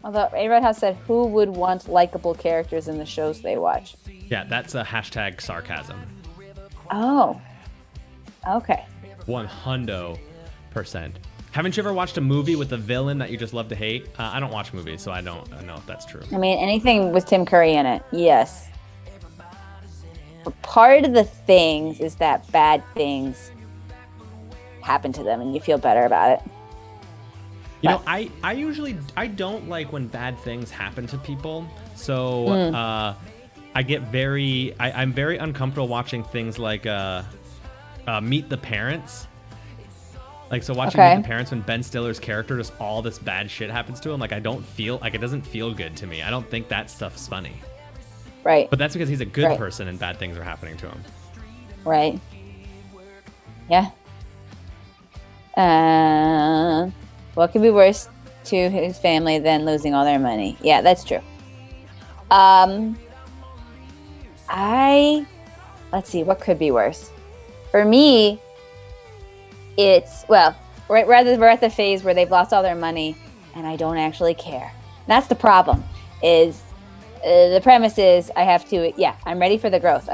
Although A-Red has said, who would want likable characters in the shows they watch? Yeah, that's a hashtag sarcasm. Oh. Okay. 100%. Haven't you ever watched a movie with a villain that you just love to hate? I don't watch movies, so I don't know if that's true. I mean, anything with Tim Curry in it, yes. But part of the things is that bad things happen to them and you feel better about it. You know, I usually don't like when bad things happen to people. So I get I'm very uncomfortable watching things like Meet the Parents. Like, so watching Meet the Parents when Ben Stiller's character, just all this bad shit happens to him, like, I don't feel, like, it doesn't feel good to me. I don't think that stuff's funny. Right. But that's because he's a good person and bad things are happening to him. Right. Yeah. What could be worse to his family than losing all their money? Yeah, that's true. Let's see, what could be worse? For me, it's, well, we're at the phase where they've lost all their money and I don't actually care. That's the problem, is the premise is I'm ready for the growth.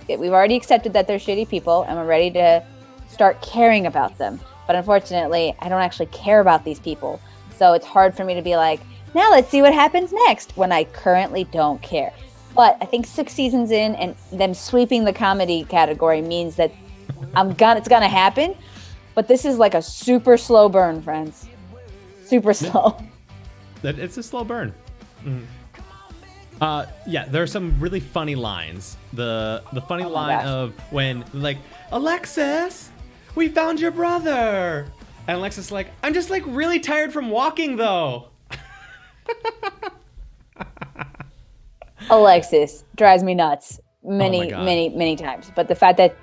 We've already accepted that they're shitty people and we're ready to start caring about them. But unfortunately, I don't actually care about these people. So it's hard for me to be like, now let's see what happens next, when I currently don't care. But I think 6 seasons in and them sweeping the comedy category means that it's gonna happen. But this is like a super slow burn, friends. Super slow. It's a slow burn. Mm-hmm. Yeah, there are some really funny lines. The funny line of when, like, Alexis, we found your brother. And Alexis is like, I'm just, like, really tired from walking, though. Alexis drives me nuts many times. But the fact that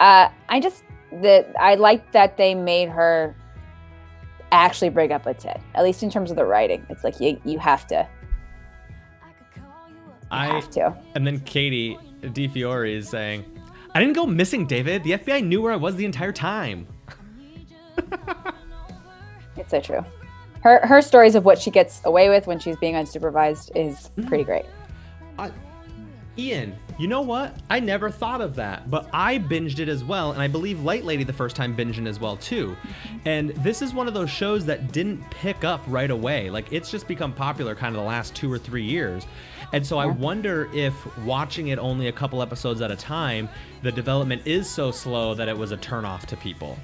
I like that they made her actually break up with Ted, at least in terms of the writing. It's like you have to. Have to. And then Katie DiFiore is saying, I didn't go missing, David. The FBI knew where I was the entire time. It's so true. Her stories of what she gets away with when she's being unsupervised is pretty great. Ian, you know what? I never thought of that, but I binged it as well, and I believe Light Lady the first time binged it as well too. And this is one of those shows that didn't pick up right away. Like, it's just become popular kind of the last 2 or 3 years. And so I wonder if watching it only a couple episodes at a time, the development is so slow that it was a turnoff to people.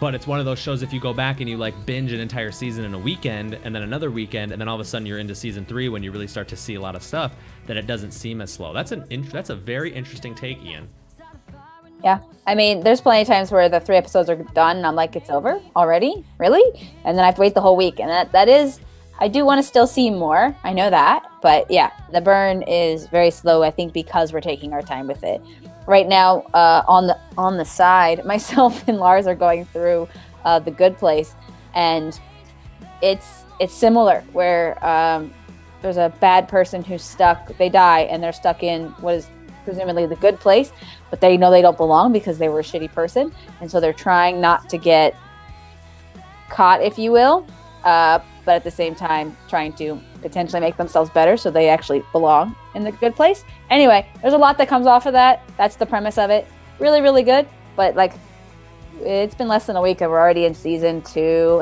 But it's one of those shows, if you go back and you like binge an entire season in a weekend and then another weekend, and then all of a sudden you're into season 3 when you really start to see a lot of stuff, that it doesn't seem as slow. That's a very interesting take, Ian. Yeah. I mean, there's plenty of times where the 3 episodes are done and I'm like, it's over already? Really? And then I have to wait the whole week. And that is, I do want to still see more. I know that. But yeah, the burn is very slow, I think, because we're taking our time with it. Right now, on the side, myself and Lars are going through The Good Place, and it's similar where there's a bad person who's stuck. They die, and they're stuck in what is presumably the good place, but they know they don't belong because they were a shitty person, and so they're trying not to get caught, if you will, but at the same time trying to potentially make themselves better so they actually belong in the good place. Anyway, there's a lot that comes off of that. That's the premise of it. Really, really good. But like, it's been less than a week and we're already in season 2.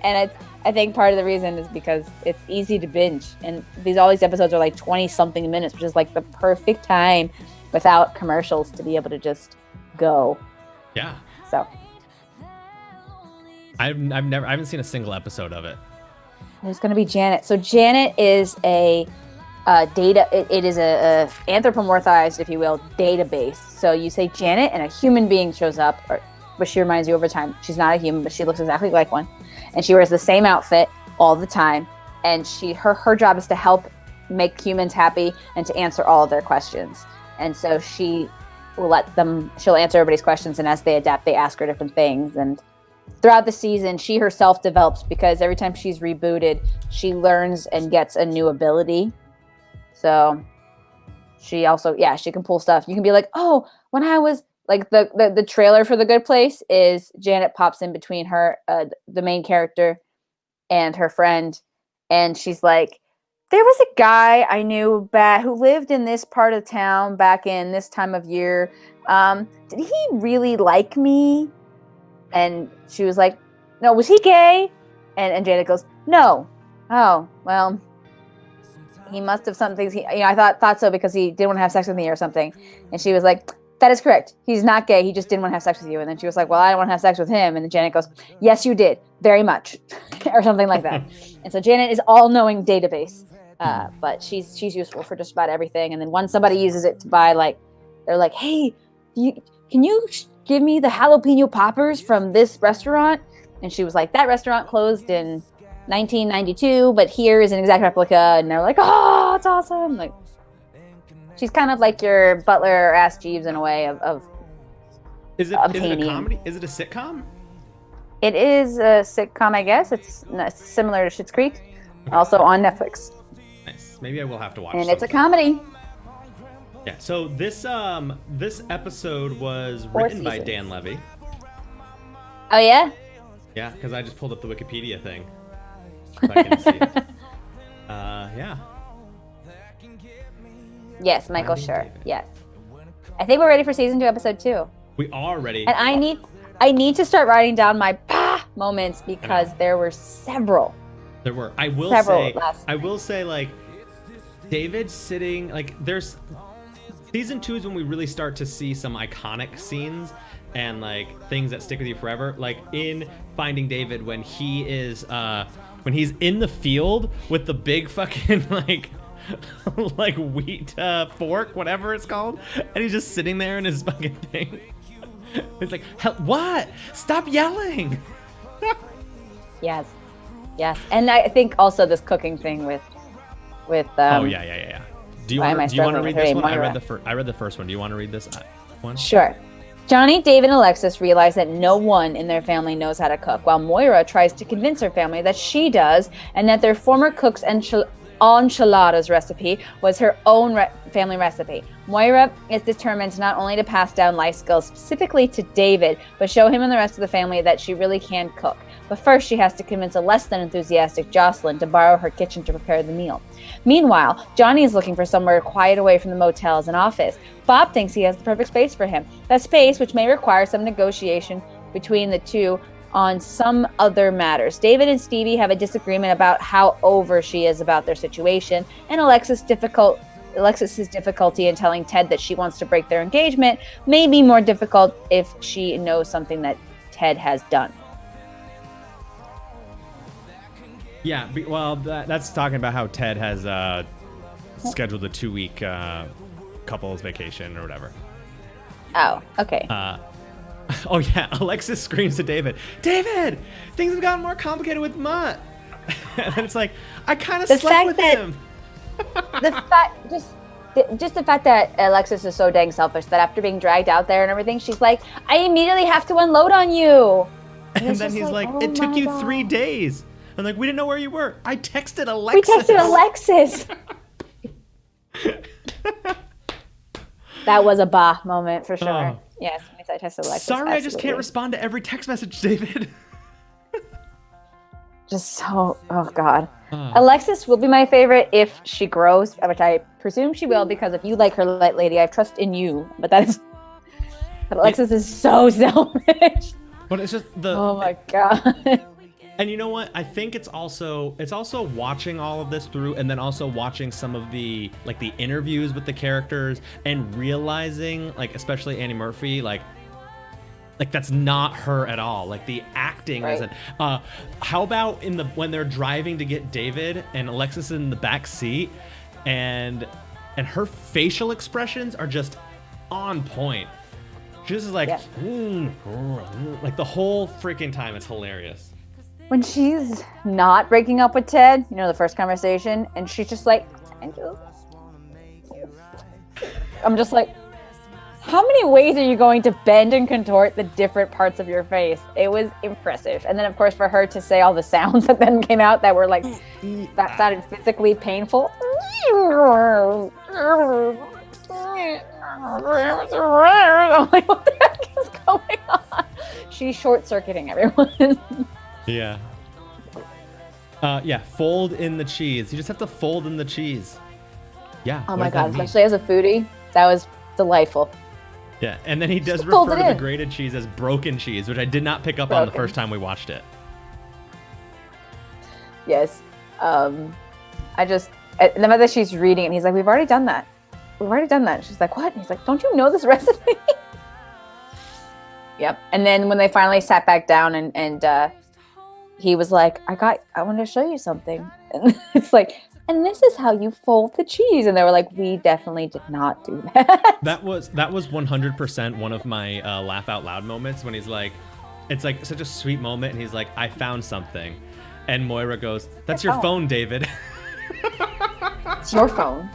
And I think part of the reason is because it's easy to binge. And all these episodes are like 20 something minutes, which is like the perfect time without commercials to be able to just go. Yeah. So I haven't seen a single episode of it. there's going to be Janet. So Janet is a data. It is a anthropomorphized, if you will, database. So you say Janet, and a human being shows up, but she reminds you over time. She's not a human, but she looks exactly like one, and she wears the same outfit all the time. And her job is to help make humans happy and to answer all of their questions. And so she'll answer everybody's questions, and as they adapt, they ask her different things. And throughout the season, she herself develops, because every time she's rebooted, she learns and gets a new ability. So she also, she can pull stuff. You can be like, oh, when I was like the trailer for The Good Place is Janet pops in between her, the main character, and her friend. And she's like, there was a guy I knew who lived in this part of town back in this time of year. Did he really like me? And she was like, no, was he gay? And Janet goes, no. Oh, well, he must have some things. I thought so because he didn't want to have sex with me or something. And she was like, that is correct. He's not gay. He just didn't want to have sex with you. And then she was like, well, I don't want to have sex with him. And then Janet goes, yes, you did. Very much. Or something like that. And so Janet is all-knowing database. But she's useful for just about everything. And then once somebody uses it to buy, they're like, hey, can you give me the jalapeno poppers from this restaurant? And she was like, that restaurant closed in 1992, but here is an exact replica. And they're like, oh, it's awesome. Like, she's kind of like your Butler or Ask Jeeves in a way of Is it a comedy? Is it a sitcom? It is a sitcom, I guess. It's similar to Schitt's Creek, also on Netflix. Nice. Maybe I will have to watch. And it's a comedy. Yeah. So this episode was written by Dan Levy. Oh yeah. Yeah, because I just pulled up the Wikipedia thing. So I can see it. Yeah. Yes, Michael Schur. Yes. I think we're ready for season 2, episode 2. We are ready. And I need to start writing down my moments, because there were several. There were. I will say, like, David sitting, like, there's season 2 is when we really start to see some iconic scenes and like things that stick with you forever. Like in Finding David, when he is when he's in the field with the big fucking like wheat fork, whatever it's called, and he's just sitting there in his fucking thing. It's like, what? Stop yelling! Yes, and I think also this cooking thing with. Oh yeah. Do you want to read this one? I read the first one. Do you want to read this one? Sure. Johnny, David, and Alexis realize that no one in their family knows how to cook, while Moira tries to convince her family that she does, and that their former cooks and enchiladas recipe was her own family recipe. Moira is determined not only to pass down life skills specifically to David, but show him and the rest of the family that she really can cook. But first, she has to convince a less than enthusiastic Jocelyn to borrow her kitchen to prepare the meal. Meanwhile, Johnny is looking for somewhere quiet away from the motel as an office. Bob thinks he has the perfect space for him. That space, which may require some negotiation between the two on some other matters. David and Stevie have a disagreement about how over she is about their situation, and Alexis's difficulty in telling Ted that she wants to break their engagement may be more difficult if she knows something that Ted has done. Yeah, well, that's talking about how Ted has scheduled a 2-week couples vacation or whatever. Oh, okay. Oh yeah, Alexis screams to David, "David, things have gotten more complicated with Mutt." And it's like, I kind of slept with him. Just the fact that Alexis is so dang selfish that after being dragged out there and everything, she's like, I immediately have to unload on you. And then he's like, oh it took you 3 days. I'm like, we didn't know where you were. I texted Alexis. We texted Alexis. That was a bah moment for sure. Yes, I texted Alexis. Sorry, absolutely. I just can't respond to every text message, David. Just so, oh God. Alexis will be my favorite if she grows, which I presume she will, because if you like her, lady, I have trust in you. But Alexis is so selfish. But it's just oh my God. And you know what? I think it's also watching all of this through, and then also watching some of the interviews with the characters and realizing, especially Annie Murphy, that's not her at all. The acting isn't. How about when they're driving to get David and Alexis in the back seat, and her facial expressions are just on point. She's just like the whole freaking time. It's hilarious. When she's not breaking up with Ted, the first conversation, and she's just like, I'm just like, how many ways are you going to bend and contort the different parts of your face? It was impressive. And then, of course, for her to say all the sounds that then came out that were that sounded physically painful. I'm like, what the heck is going on? She's short-circuiting everyone. Yeah. Fold in the cheese. You just have to fold in the cheese. Yeah. Oh my God, especially as a foodie, that was delightful. Yeah, and then he does refer to the grated cheese as broken cheese, which I did not pick up on the first time we watched it. Yes. And the fact that she's reading it, and he's like, we've already done that. She's like, what? And he's like, don't you know this recipe? Yep. And then when they finally sat back down and he was like, I want to show you something. And it's like, and this is how you fold the cheese. And they were like, we definitely did not do that. That was 100% one of my laugh out loud moments when he's like, it's like such a sweet moment. And he's like, I found something. And Moira goes, that's your phone, David. It's your phone.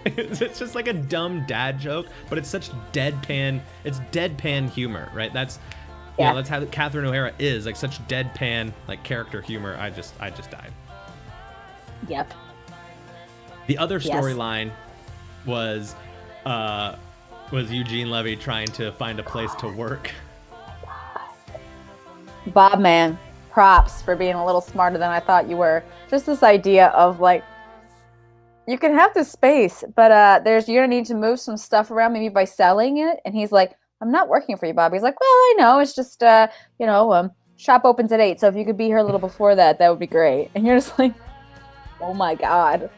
It's just like a dumb dad joke, but it's such deadpan. It's deadpan humor, right? That's that's how Catherine O'Hara is, such deadpan character humor. I just died. Yep. The other storyline was Eugene Levy trying to find a place to work. Bob, man, props for being a little smarter than I thought you were. Just this idea of you can have this space, but you're gonna need to move some stuff around, maybe by selling it. And he's like, I'm not working for you, Bob. He's like, well, I know. It's just, shop opens at 8. So if you could be here a little before that would be great. And you're just like, oh my God.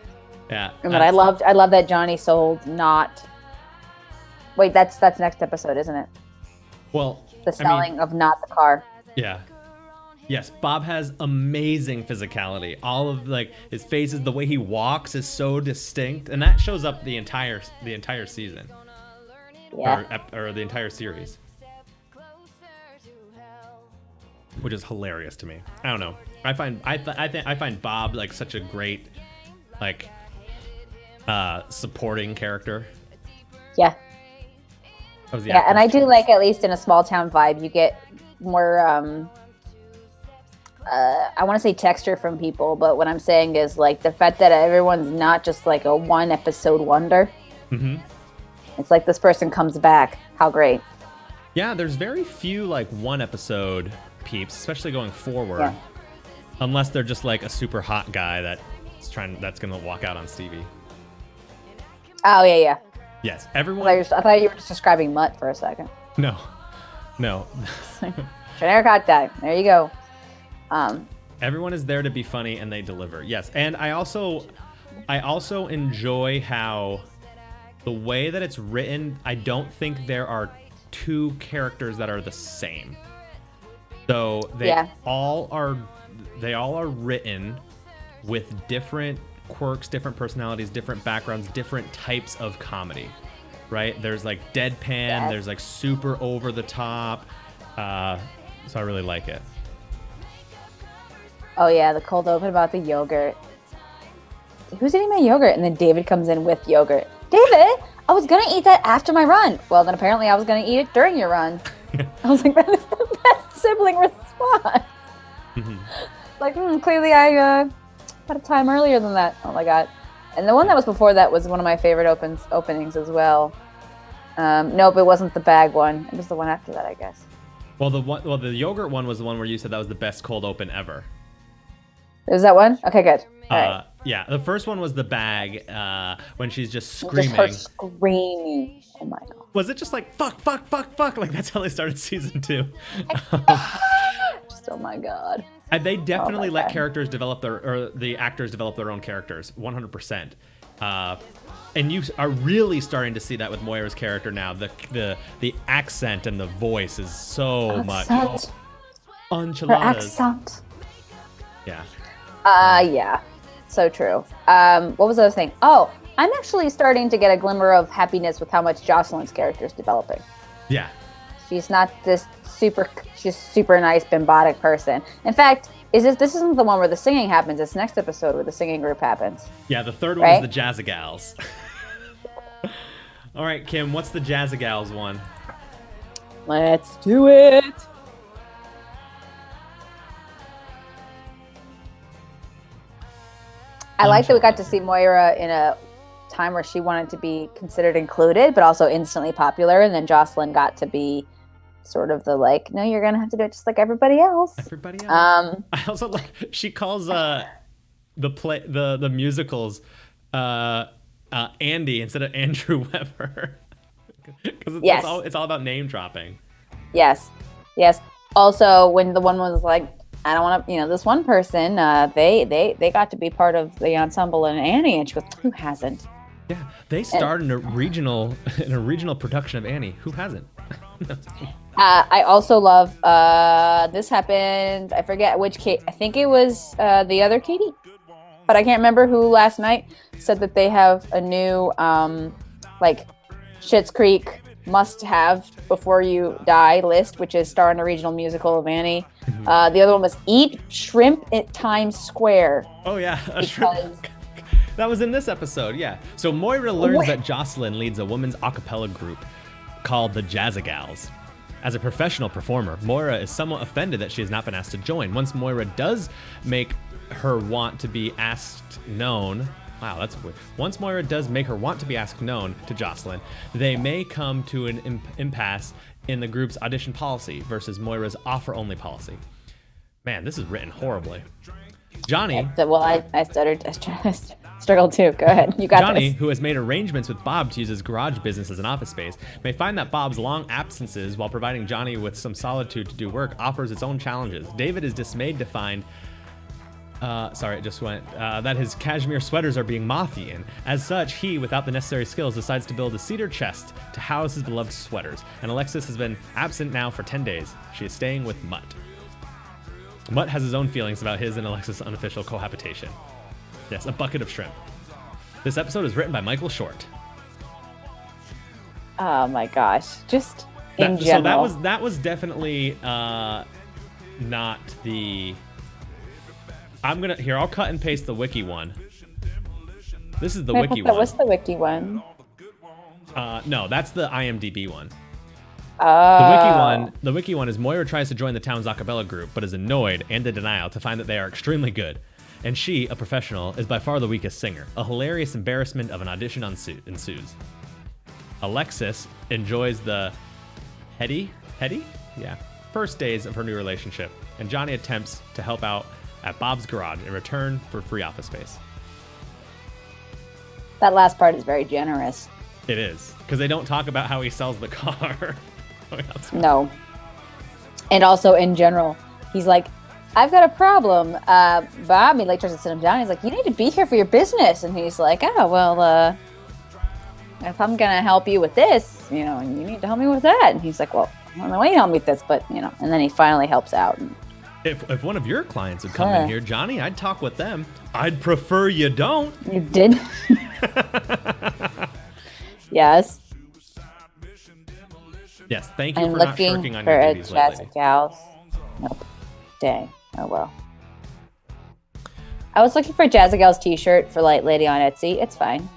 Yeah. But I love that Johnny sold not. Wait, that's next episode, isn't it? Well, the selling of not the car. Yeah. Yes, Bob has amazing physicality. All of his faces, the way he walks is so distinct, and that shows up the entire season. Yeah. Or the entire series. Which is hilarious to me. I don't know. I find Bob such a great supporting character. Yeah. And I do at least in a small town vibe, you get more I want to say texture from people, but what I'm saying is like the fact that everyone's not just like a one episode wonder. Mm-hmm. It's like this person comes back. How great. Yeah, there's very few like one episode peeps, especially going forward. Yeah. Unless they're just like a super hot guy that's gonna walk out on Stevie. Oh yeah. Yes, everyone. I thought you were just describing Mutt for a second. No. Generic hot guy. There you go. Everyone is there to be funny and they deliver. Yes, and I also enjoy how the way that it's written. I don't think there are two characters that are the same. So they all are written with different quirks, different personalities, different backgrounds, different types of comedy. Right? There's like deadpan, there's like super over the top. So I really like it. Oh yeah, the cold open about the yogurt. Who's eating my yogurt? And then David comes in with yogurt. David, I was gonna eat that after my run. Well, then apparently I was gonna eat it during your run. I was like, that is the best sibling response. Mm-hmm. Like, clearly I had a time earlier than that. Oh my god. And the one that was before that was one of my favorite openings as well. Nope, it wasn't the bag one. It was the one after that, I guess. Well, the yogurt one was the one where you said that was the best cold open ever. Is that one? Okay, good. All right. Yeah, the first one was the bag when she's just screaming. Just her screaming. Oh my god. Was it just like fuck? Like that's how they started season 2. Just oh my god. And they definitely let characters develop the actors develop their own characters, 100%. And you are really starting to see that with Moira's character now. The accent and the voice is so much enchiladas. Her accent. Yeah. Yeah. So true. What was the other thing? Oh, I'm actually starting to get a glimmer of happiness with how much Jocelyn's character is developing. Yeah. She's not this super nice, bimbotic person. In fact, this isn't the one where the singing happens. It's next episode where the singing group happens. Yeah, the third one is the Jazzagals. All right, Kim, what's the Jazzagals one? Let's do it. I like that we got to see Moira in a time where she wanted to be considered included, but also instantly popular. And then Jocelyn got to be sort of the like, no, you're going to have to do it just like everybody else. Everybody else. I also like, she calls the musicals Andy instead of Andrew Weber. Because it's all about name dropping. Yes. Also, when the one was like, I don't want to, this one person, they got to be part of the ensemble in Annie, and she goes, who hasn't? Yeah, they starred in a regional production of Annie. Who hasn't? I also love this happened. I forget which Kate. I think it was the other Katie, but I can't remember who last night said that they have a new like Schitt's Creek must-have before you die list, which is star in a regional musical of Annie. Mm-hmm. The other one was Eat Shrimp at Times Square. Oh yeah, that was in this episode. Yeah. So Moira learns that Jocelyn leads a women's a cappella group called the Jazzagals. As a professional performer, Moira is somewhat offended that she has not been asked to join. Once Moira does make her want to be asked known. Wow, that's weird. Once Moira does make her want to be asked known to Jocelyn, they may come to an impasse in the group's audition policy versus Moira's offer-only policy. Man, this is written horribly. Johnny... Well, I struggled too. Go ahead. You got Johnny, this. who has made arrangements with Bob to use his garage business as an office space, may find that Bob's long absences while providing Johnny with some solitude to do work offers its own challenges. David is dismayed to find... that his cashmere sweaters are being moth-eaten. As such, he, without the necessary skills, decides to build a cedar chest to house his beloved sweaters. And Alexis has been absent now for 10 days. She is staying with Mutt. Mutt has his own feelings about his and Alexis' unofficial cohabitation. Yes, a bucket of shrimp. This episode is written by Michael Short. Oh my gosh. Just in general. So that was definitely not the... I'll cut and paste the wiki one. This is the wiki one. What's the wiki one? No, that's the IMDb one. Oh. The wiki one is Moira tries to join the town's a cappella group, but is annoyed and in denial to find that they are extremely good. And she, a professional, is by far the weakest singer. A hilarious embarrassment of an audition ensues. Alexis enjoys the heady? Yeah. First days of her new relationship, and Johnny attempts to help out at Bob's garage in return for free office space. That last part is very generous. It is, because they don't talk about how he sells the car. No. And also, in general, he's like, I've got a problem. Bob, he like tries to sit him down. He's like, you need to be here for your business. And he's like, oh, well, if I'm going to help you with this, you know, and you need to help me with that. And he's like, well, I don't know why you help me with this, but, you know, and then he finally helps out. And, if one of your clients would come in here, Johnny, I'd talk with them. I'd prefer you don't. You did? Yes. Yes, thank you I'm for not shirking looking on for your a duties lately. Jazzagals. Nope. Dang. Oh, well. I was looking for a Jazzagals t-shirt for Light Lady on Etsy. It's fine.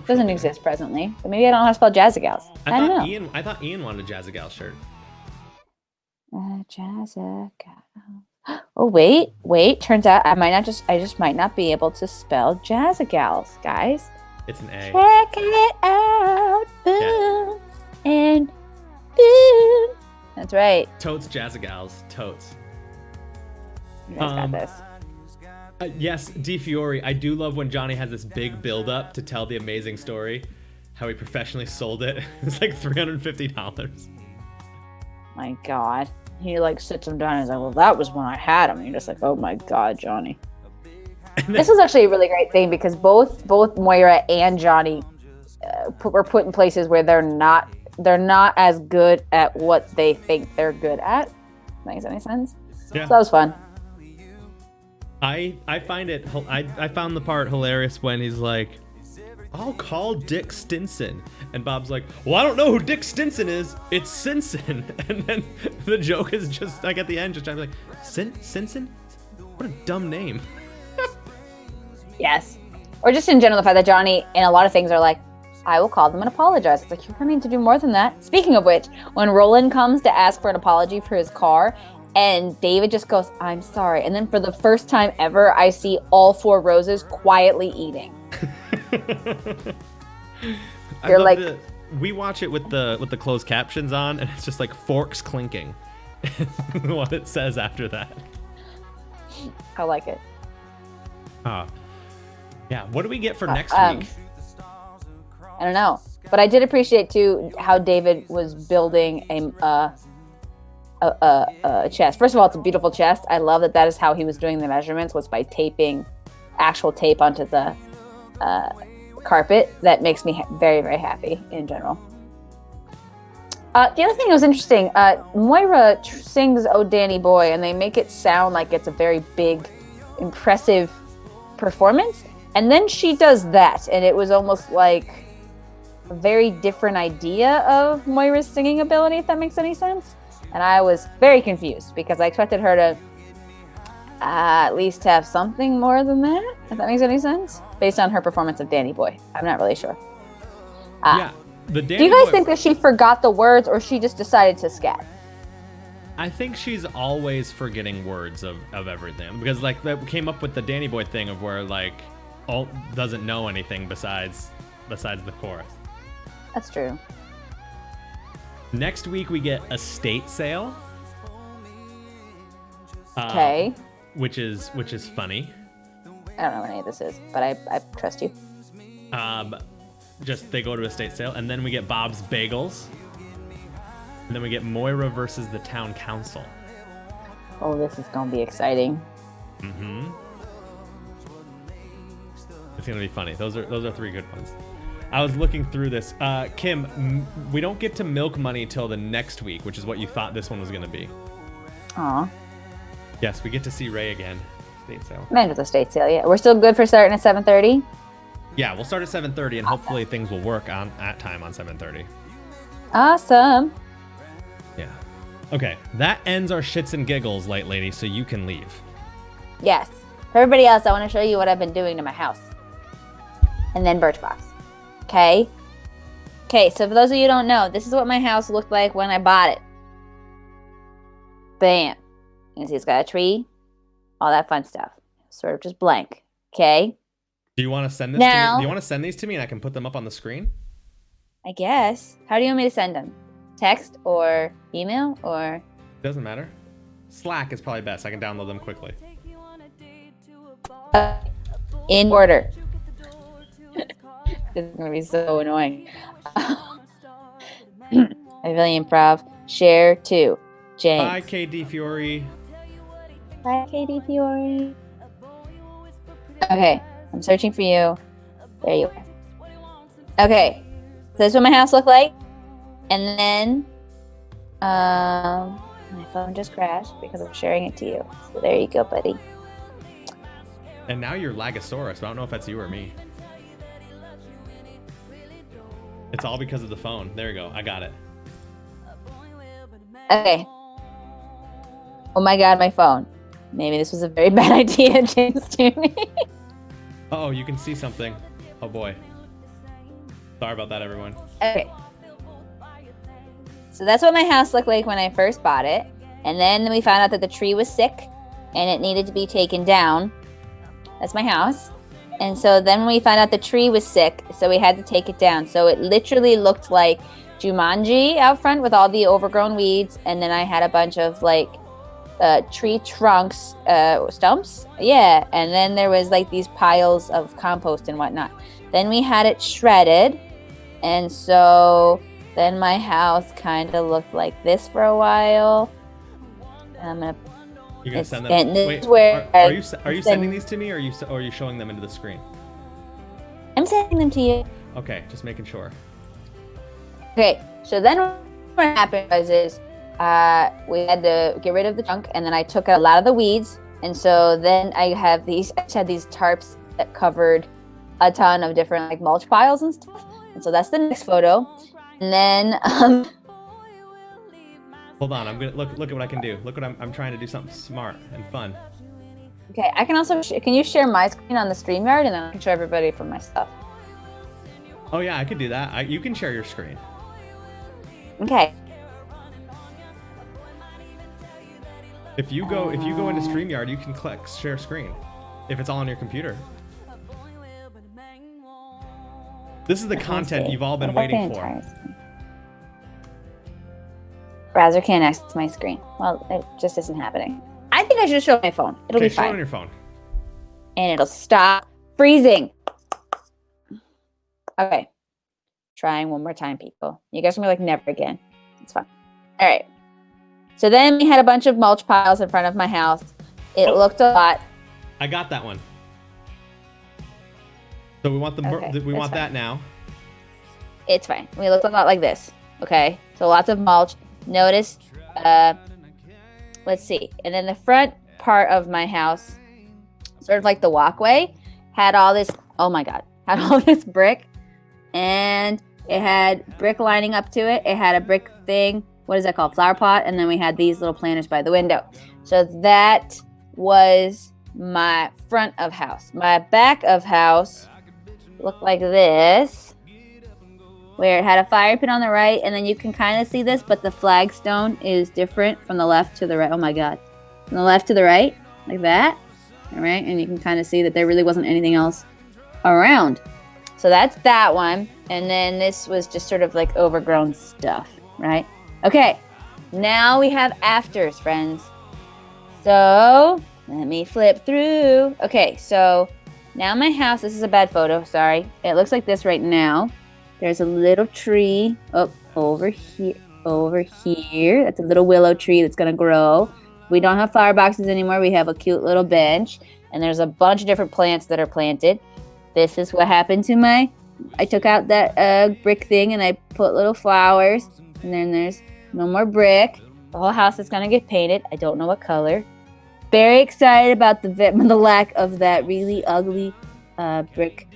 Doesn't exist presently. But maybe I don't know how to spell Jazzagals. I don't know. I thought Ian wanted a Jazzagal shirt. Jazzagal. Oh, wait. Turns out I just might not be able to spell Jazzagals, guys. It's an A. Check it out. Boom. Yeah. And boom. That's right. Totes Jazzagals. Totes. You guys got this. Yes, D. Fiore, I do love when Johnny has this big build-up to tell the amazing story, how he professionally sold it. It's like $350. My God. He like sits him down and he's like, well, that was when I had him. And you're just like, oh my God, Johnny. This was actually a really great thing because both Moira and Johnny were put in places where they're not as good at what they think they're good at. Makes any sense? Yeah. So that was fun. I find it. I found the part hilarious when he's like, "I'll call Dick Stinson," and Bob's like, "Well, I don't know who Dick Stinson is. It's Simpson." And then the joke is just like at the end, just trying to be like, Simpson? What a dumb name. Yes. Or just in general, the fact that Johnny and a lot of things are like, I will call them and apologize. It's like, you're going to need to do more than that. Speaking of which, when Roland comes to ask for an apology for his car, and David just goes, I'm sorry. And then for the first time ever, I see all four roses quietly eating. They're like, we watch it with the closed captions on, and it's just like forks clinking. What it says after that. I like it. Yeah, what do we get for next week? I don't know. But I did appreciate, too, how David was building a chest. First of all, it's a beautiful chest. I love that is how he was doing the measurements, was by taping actual tape onto the carpet. That makes me very, very happy in general. The other thing that was interesting, Moira sings Oh Danny Boy, and they make it sound like it's a very big, impressive performance. And then she does that, and it was almost like a very different idea of Moira's singing ability, if that makes any sense. And I was very confused because I expected her to at least have something more than that, if that makes any sense, based on her performance of Danny Boy. I'm not really sure. Yeah, the Danny Do you guys Boy, think that she forgot the words or she just decided to scat? I think she's always forgetting words of everything because like that came up with the Danny Boy thing of where like all doesn't know anything besides the chorus. That's true. Next week we get estate sale. Okay. Which is funny. I don't know what any of this is, but I trust you. Just they go to estate sale, and then we get Bob's Bagels, and then we get Moira versus the town council. Oh, this is gonna be exciting. Mm-hmm. It's gonna be funny. Those are three good ones. I was looking through this. Kim, we don't get to milk money till the next week, which is what you thought this one was gonna be. Aw. Yes, we get to see Ray again. Estate sale. Man with the estate sale, yeah. We're still good for starting at 7:30? Yeah, we'll start at 7:30, and hopefully things will work at time on 7:30. Awesome. Yeah. Okay, that ends our shits and giggles, Light Lady, so you can leave. Yes. For everybody else, I want to show you what I've been doing to my house. And then Birchbox. Okay? Okay, so for those of you who don't know, this is what my house looked like when I bought it. Bam. You can see it's got a tree, all that fun stuff. Sort of just blank. Okay. Do you want to send this Now, to me? Do you want to send these to me and I can put them up on the screen? I guess. How do you want me to send them? Text or email or? Doesn't matter. Slack is probably best. I can download them quickly. In order. This is going to be so annoying. I really improv. Share to James. Hi, KD Fiore. Hi, Katie Fiore. Okay, I'm searching for you. There you are. Okay, so this is what my house looked like. And then my phone just crashed because I'm sharing it to you. So there you go, buddy. And now you're Lagosaurus. I don't know if that's you or me. It's all because of the phone. There you go. I got it. Okay. Oh my god, my phone. Maybe this was a very bad idea, James Tooney. Oh, you can see something. Oh boy. Sorry about that, everyone. Okay. So that's what my house looked like when I first bought it. And then we found out that the tree was sick and it needed to be taken down. That's my house. And so then we found out the tree was sick, so we had to take it down. So it literally looked like Jumanji out front with all the overgrown weeds. And then I had a bunch of like tree trunks, stumps. Yeah. And then there was like these piles of compost and whatnot. Then we had it shredded. And so then my house kind of looked like this for a while. I'm gonna. You're gonna send them. And this Wait, is where are you sending these to me, or are you showing them into the screen? I'm sending them to you. Okay, just making sure. Okay, so then what happened was we had to get rid of the junk, and then I took out a lot of the weeds, and so then I had these tarps that covered a ton of different like mulch piles and stuff, and so that's the next photo. And then hold on, I'm gonna look at what I can do. Look what I'm trying to do something smart and fun. Okay, I can also can you share my screen on the StreamYard, and then I can show everybody from my stuff. Oh yeah, I could do that. You can share your screen. Okay. If you go into StreamYard, you can click share screen if it's all on your computer. This is the content you've all been waiting for. Browser can't access my screen. Well, it just isn't happening. I think I should show my phone. It'll be fine. Show it on your phone. And it'll stop freezing. Okay. Trying one more time, people. You guys are gonna be like, never again. It's fine. All right. So then we had a bunch of mulch piles in front of my house. It looked a lot. I got that one. So we want that now. It's fine. We look a lot like this. Okay. So lots of mulch. Notice, let's see. And then the front part of my house, sort of like the walkway, had all this, oh my God, had all this brick. And it had brick lining up to it. It had a brick thing. What is that called? Flower pot. And then we had these little planters by the window. So that was my front of house. My back of house looked like this, where it had a fire pit on the right, and then you can kind of see this, but the flagstone is different from the left to the right. Oh my God. From the left to the right, like that. All right. And you can kind of see that there really wasn't anything else around. So that's that one. And then this was just sort of like overgrown stuff, right? Okay. Now we have afters, friends. So let me flip through. Okay. So now my house, this is a bad photo. Sorry. It looks like this right now. There's a little tree over here. That's a little willow tree that's going to grow. We don't have flower boxes anymore. We have a cute little bench. And there's a bunch of different plants that are planted. This is what happened to I took out that brick thing and I put little flowers. And then there's no more brick. The whole house is going to get painted. I don't know what color. Very excited about the lack of that really ugly brick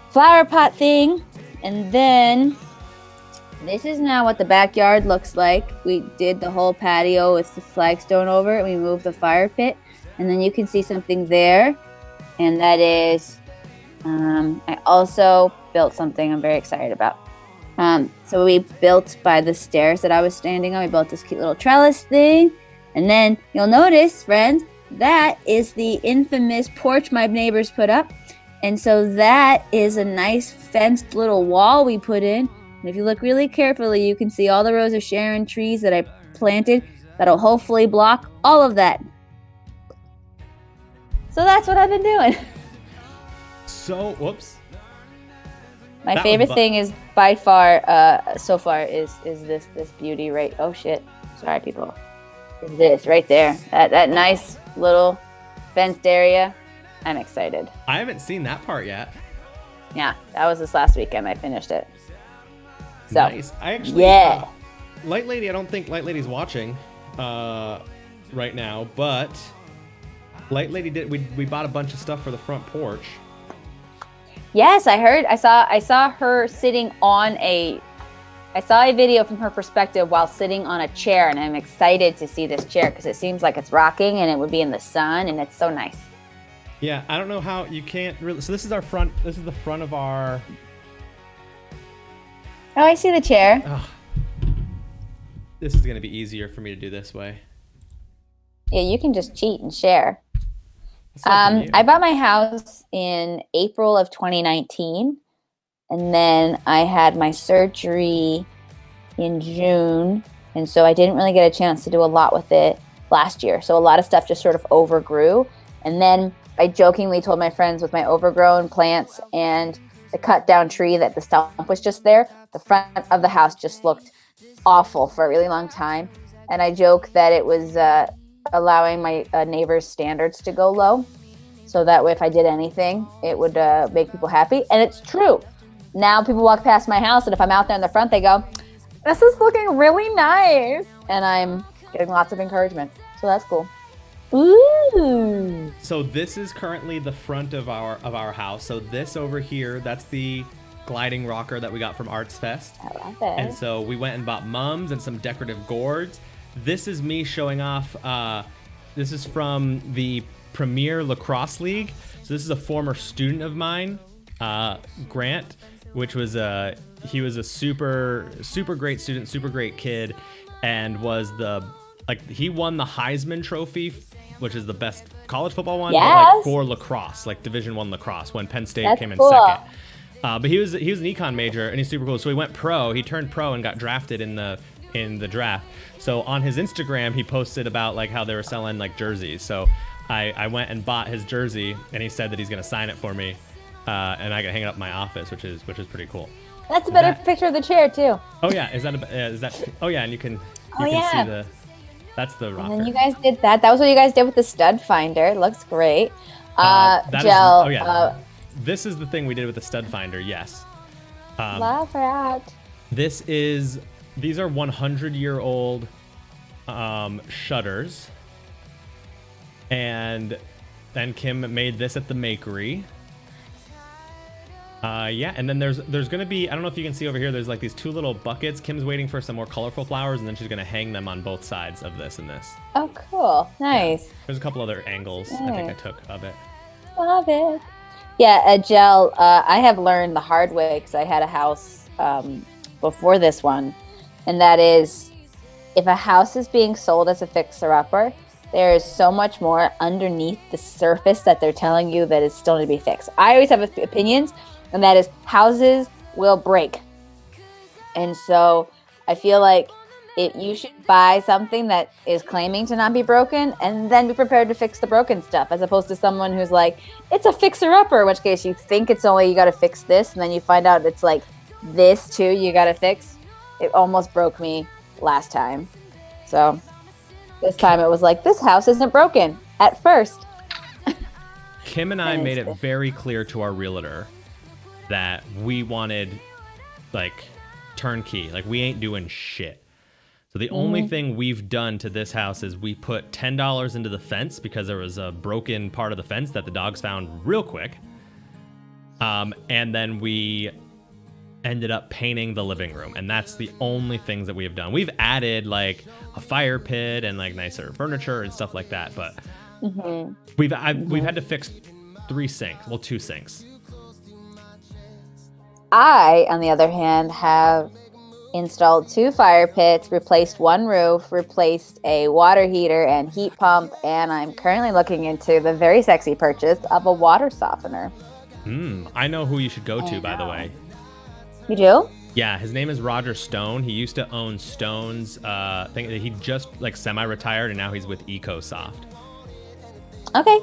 flower pot thing. And then this is now what the backyard looks like. We did the whole patio with the flagstone over it. We moved the fire pit. And then you can see something there. And that is, I also built something I'm very excited about. So we built by the stairs that I was standing on. We built this cute little trellis thing. And then you'll notice, friends, that is the infamous porch my neighbors put up. And so that is a nice fenced little wall we put in. And if you look really carefully, you can see all the rows of Sharon trees that I planted that'll hopefully block all of that. So that's what I've been doing. So, whoops. My favorite thing is by far, so far, is this beauty right. Oh shit! Sorry, people. Is this right there? That nice little fenced area. I'm excited. I haven't seen that part yet. Yeah, that was this last weekend. I finished it. So, nice. I actually, yeah. Light Lady. I don't think Light Lady's watching right now, but Light Lady did. We bought a bunch of stuff for the front porch. Yes, I heard. I saw her sitting on a. I saw a video from her perspective while sitting on a chair, and I'm excited to see this chair because it seems like it's rocking and it would be in the sun, and it's so nice. Yeah, I don't know how you can't really. So this is our front. This is the front of our. Oh, I see the chair. Oh, this is gonna be easier for me to do this way. Yeah, you can just cheat and share. So I bought my house in April of 2019, and then I had my surgery in June, and so I didn't really get a chance to do a lot with it last year. So a lot of stuff just sort of overgrew, and then I jokingly told my friends with my overgrown plants and the cut down tree that the stump was just there, the front of the house just looked awful for a really long time, and I joke that it was allowing my neighbors' standards to go low, so that way if I did anything, it would make people happy. And it's true. Now people walk past my house, and if I'm out there in the front, they go, "This is looking really nice," and I'm getting lots of encouragement. So that's cool. Ooh. So this is currently the front of our house. So this over here, that's the gliding rocker that we got from Arts Fest. I love it. And so we went and bought mums and some decorative gourds. This is me showing off. This is from the Premier Lacrosse League. So this is a former student of mine, Grant, which was he was a super great student, super great kid, and was he won the Heisman Trophy, which is the best college football one, yes. But like for lacrosse, like Division I lacrosse, when Penn State came in second. But he was an econ major, and he's super cool. So he went pro. He turned pro and got drafted in the draft. So on his Instagram, he posted about like how they were selling like jerseys. So I went and bought his jersey, and he said that he's gonna sign it for me, and I can hang it up in my office, which is pretty cool. That's a better picture of the chair too. Oh yeah, is that? Oh yeah, and you can see that's the rocker. And then you guys did that. That was what you guys did with the stud finder. It looks great. This is the thing we did with the stud finder. Yes. Love that. These are 100-year-old shutters, and then Kim made this at the Makery. Yeah, and then there's gonna be, I don't know if you can see over here, there's like these two little buckets. Kim's waiting for some more colorful flowers, and then she's gonna hang them on both sides of this and this. Oh, cool. Nice. Yeah. There's a couple other angles I think I took of it. Love it. Yeah, Jill, I have learned the hard way because I had a house before this one, and that is, if a house is being sold as a fixer-upper, there is so much more underneath the surface that they're telling you that is still to be fixed. I always have opinions, and that is houses will break. And so I feel like you should buy something that is claiming to not be broken and then be prepared to fix the broken stuff, as opposed to someone who's like, it's a fixer-upper, in which case you think it's only you got to fix this, and then you find out it's like this too you got to fix. It almost broke me last time. So this time it was like, this house isn't broken at first. Kim and I made it very clear to our realtor that we wanted like turnkey. Like, we ain't doing shit. So the only thing we've done to this house is we put $10 into the fence because there was a broken part of the fence that the dogs found real quick. And then we ended up painting the living room, and that's the only things that we have done. We've added like a fire pit and like nicer furniture and stuff like that, but we've had to fix 2 sinks. I, on the other hand, have installed 2 fire pits, replaced 1 roof, replaced a water heater and heat pump, and I'm currently looking into the very sexy purchase of a water softener. I know who you should go to, by the way. You do? Yeah, his name is Roger Stone. He used to own Stone's thing. He just like semi-retired, and now he's with EcoSoft. Okay.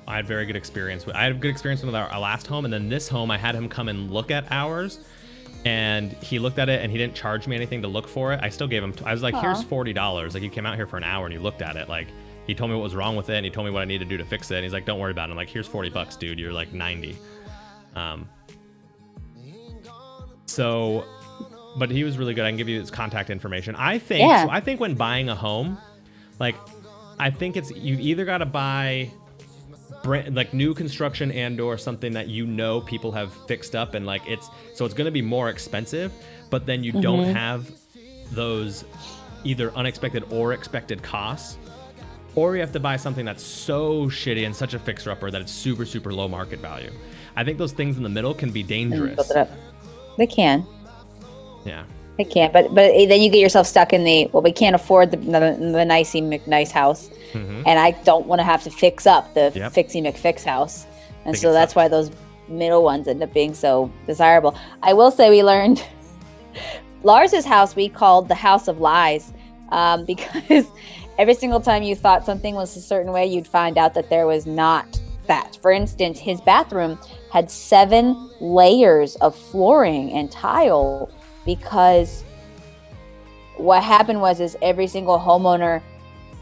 I had very good experience with. I had a good experience with our last home, and then this home, I had him come and look at ours, and he looked at it, and he didn't charge me anything to look for it. I still gave him. I was like, "Here's $40." Like, you came out here for an hour and you looked at it. Like, he told me what was wrong with it, and he told me what I needed to do to fix it. And he's like, "Don't worry about it." I'm like, "Here's $40, dude. You're like 90." So, but he was really good. I can give you his contact information. I think. Yeah. So I think when buying a home, like, I think it's you either got to buy like new construction and/or something that people have fixed up, and like it's going to be more expensive, but then you don't have those either unexpected or expected costs, or you have to buy something that's so shitty and such a fixer-upper that it's super, super low market value. I think those things in the middle can be dangerous. They can. Yeah. They can, but then you get yourself stuck in we can't afford the nicey McNice house, and I don't want to have to fix up the fixie McFix house, and so that's why those middle ones end up being so desirable. I will say we learned Lars's house we called the House of Lies, because every single time you thought something was a certain way, you'd find out that there was not that. For instance, his bathroom had 7 layers of flooring and tile, because what happened is every single homeowner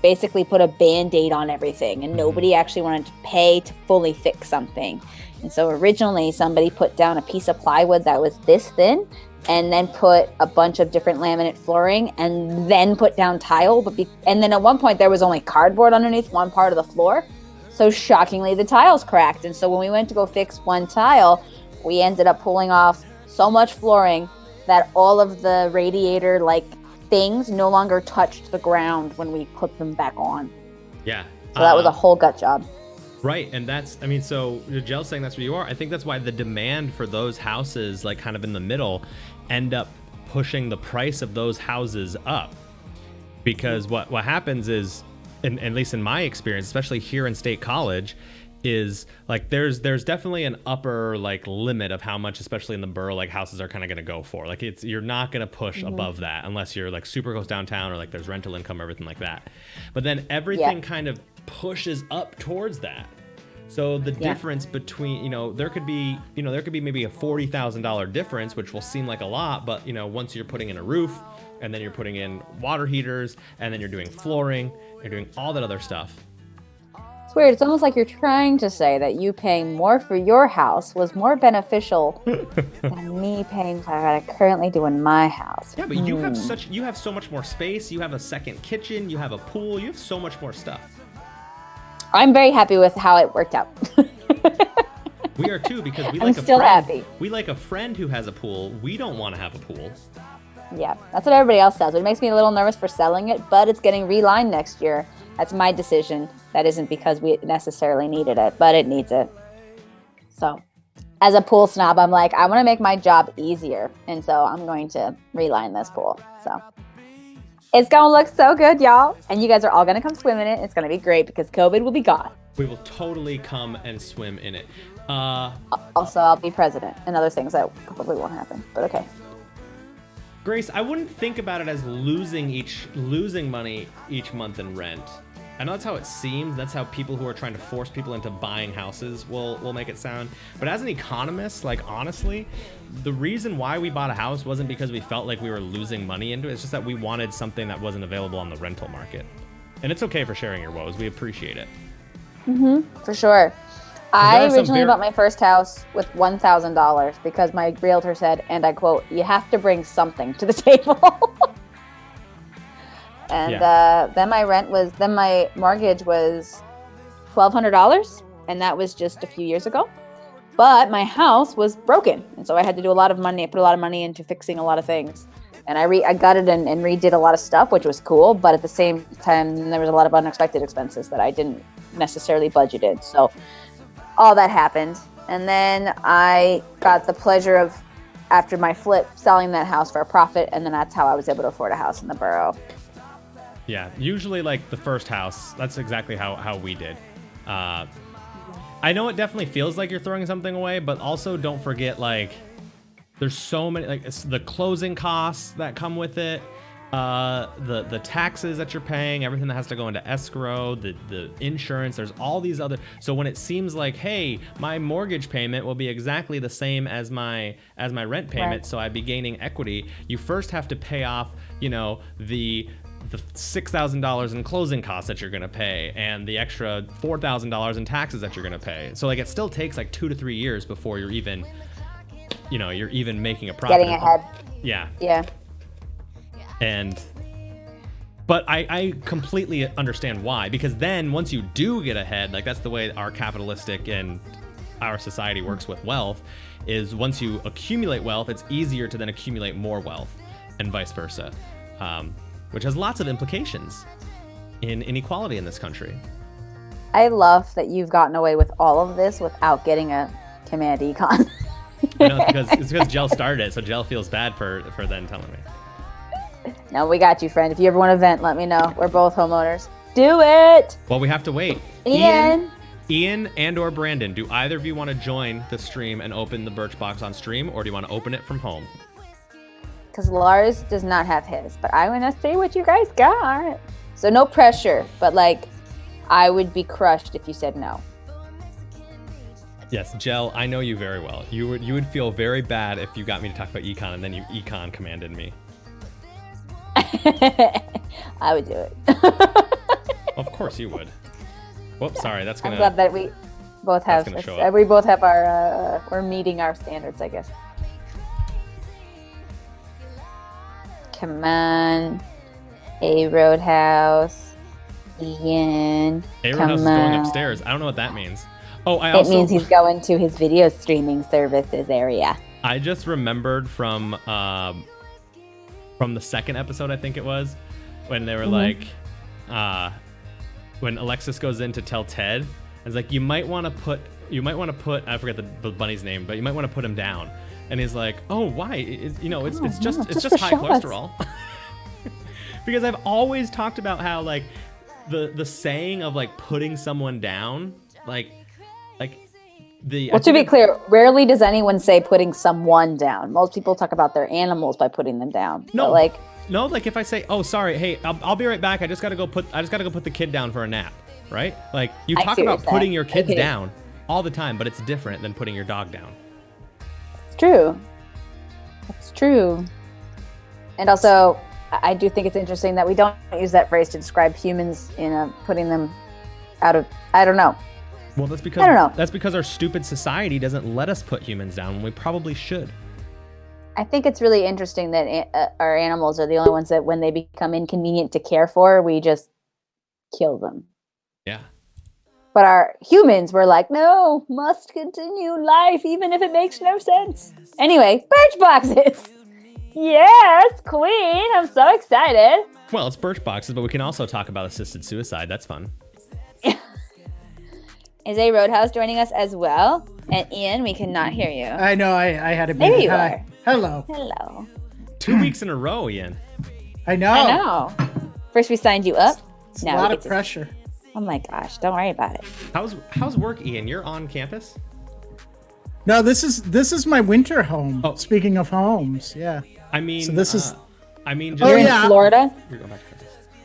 basically put a Band-Aid on everything, and nobody actually wanted to pay to fully fix something. And so originally somebody put down a piece of plywood that was this thin, and then put a bunch of different laminate flooring, and then put down tile. And then at one point there was only cardboard underneath one part of the floor. So shockingly, the tiles cracked. And so when we went to go fix one tile, we ended up pulling off so much flooring that all of the radiator-like things no longer touched the ground when we put them back on. Yeah. So that was a whole gut job. Right, and so Jill's saying that's where you are. I think that's why the demand for those houses, like kind of in the middle, end up pushing the price of those houses up. Because what happens is, and at least in my experience, especially here in State College, is like there's definitely an upper like limit of how much, especially in the borough, like houses are kind of going to go for. Like you're not going to push above that unless you're like super close downtown or like there's rental income, everything like that. But then everything kind of pushes up towards that. So the difference between, there could be maybe a $40,000 difference, which will seem like a lot, but once you're putting in a roof, and then you're putting in water heaters, and then you're doing flooring, you're doing all that other stuff. It's weird. It's almost like you're trying to say that you paying more for your house was more beneficial than me paying for what I currently do in my house. Yeah, but you have so much more space. You have a second kitchen. You have a pool. You have so much more stuff. I'm very happy with how it worked out. We are too, because we I'm still happy. We like a friend who has a pool. We don't want to have a pool. Yeah, that's what everybody else says. It makes me a little nervous for selling it, but it's getting relined next year. That's my decision. That isn't because we necessarily needed it, but it needs it. So, as a pool snob, I'm like, I want to make my job easier, and so I'm going to reline this pool. So, it's going to look so good, y'all, and you guys are all going to come swim in it. It's going to be great because COVID will be gone. We will totally come and swim in it. Also, I'll be president and other things that probably won't happen, but okay. Grace, I wouldn't think about it as losing money each month in rent. I know that's how it seems. That's how people who are trying to force people into buying houses will make it sound. But as an economist, like honestly, the reason why we bought a house wasn't because we felt like we were losing money into it. It's just that we wanted something that wasn't available on the rental market. And it's okay for sharing your woes. We appreciate it. For sure. I originally bought my first house with $1,000 because my realtor said, and I quote, "You have to bring something to the table." And then my mortgage was $1,200, and that was just a few years ago. But my house was broken, and so I had to do a lot of money. I put a lot of money into fixing a lot of things, and I gutted and redid a lot of stuff, which was cool. But at the same time, there was a lot of unexpected expenses that I didn't necessarily budgeted. So all that happened, and then I got the pleasure of after my flip, selling that house for a profit, and then that's how I was able to afford a house in the borough. Yeah, usually like the first house, that's exactly how we did. I know it definitely feels like you're throwing something away, but also don't forget, like, there's so many, like, it's the closing costs that come with it, the taxes that you're paying, everything that has to go into escrow, the insurance, there's all these other. So when it seems like, hey, my mortgage payment will be exactly the same as my rent payment, Right. so I'd be gaining equity, you first have to pay off, you know, the $6,000 in closing costs that you're going to pay and the extra $4,000 in taxes that you're going to pay. So like it still takes like 2 to 3 years before you're even, you know, you're even making a profit. Getting ahead. Yeah. Yeah. But I completely understand why, because then once you do get ahead, like that's the way our capitalistic and our society works with wealth, is once you accumulate wealth, it's easier to then accumulate more wealth and vice versa. Which has lots of implications in inequality in this country. I love that you've gotten away with all of this without getting a command econ. I know, it's because Jell started it, so Jell feels bad for then telling me. No, we got you, friend. If you ever want to vent, let me know. We're both homeowners. Do it! Well, we have to wait. Ian and or Brandon, do either of you want to join the stream and open the Birchbox on stream, or do you want to open it from home? Because Lars does not have his, but I want to see what you guys got. So no pressure, but like, I would be crushed if you said no. Yes, Jell, I know you very well. You would feel very bad if you got me to talk about econ and then you econ commanded me. I would do it. Of course you would. Whoops, sorry, that's gonna. I'm glad that we both have. We both have our. We're meeting our standards, I guess. Come on, A Roadhouse, Ian. A Roadhouse is going upstairs. I don't know what that means. Oh, It means he's going to his video streaming services area. I just remembered from the second episode, I think it was, when they were like, when Alexis goes in to tell Ted, it's like you might want to put, I forget the bunny's name, but you might want to put him down. And he's like, oh, why? It's just high cholesterol. Because I've always talked about how like the saying of like putting someone down, like Well, to be clear, rarely does anyone say putting someone down. Most people talk about their animals by putting them down. No, but like if I say, oh, sorry, hey, I'll be right back. I just gotta go put the kid down for a nap, right? Like you talk about putting your kids down all the time, but it's different than putting your dog down. It's true. It's true. And also, I do think it's interesting that we don't use that phrase to describe humans in putting them out of, I don't know. Well, that's because our stupid society doesn't let us put humans down when we probably should. I think it's really interesting that our animals are the only ones that when they become inconvenient to care for, we just kill them. Yeah. But our humans were like, no, must continue life, even if it makes no sense. Anyway, Birchboxes. Yes, Queen. I'm so excited. Well, it's Birchboxes, but we can also talk about assisted suicide. That's fun. Is A Roadhouse joining us as well? And Ian, we cannot hear you. I know, I had to be. There you Hi. are. Hello. Hello. 2 weeks in a row, Ian. I know. I know. First we signed you up. It's now a lot we of get pressure. Oh my gosh, don't worry about it. How's work, Ian? You're on campus? No, this is my winter home. Oh. Speaking of homes, yeah. I mean, So this is. just, You're in Florida? You're going back to campus.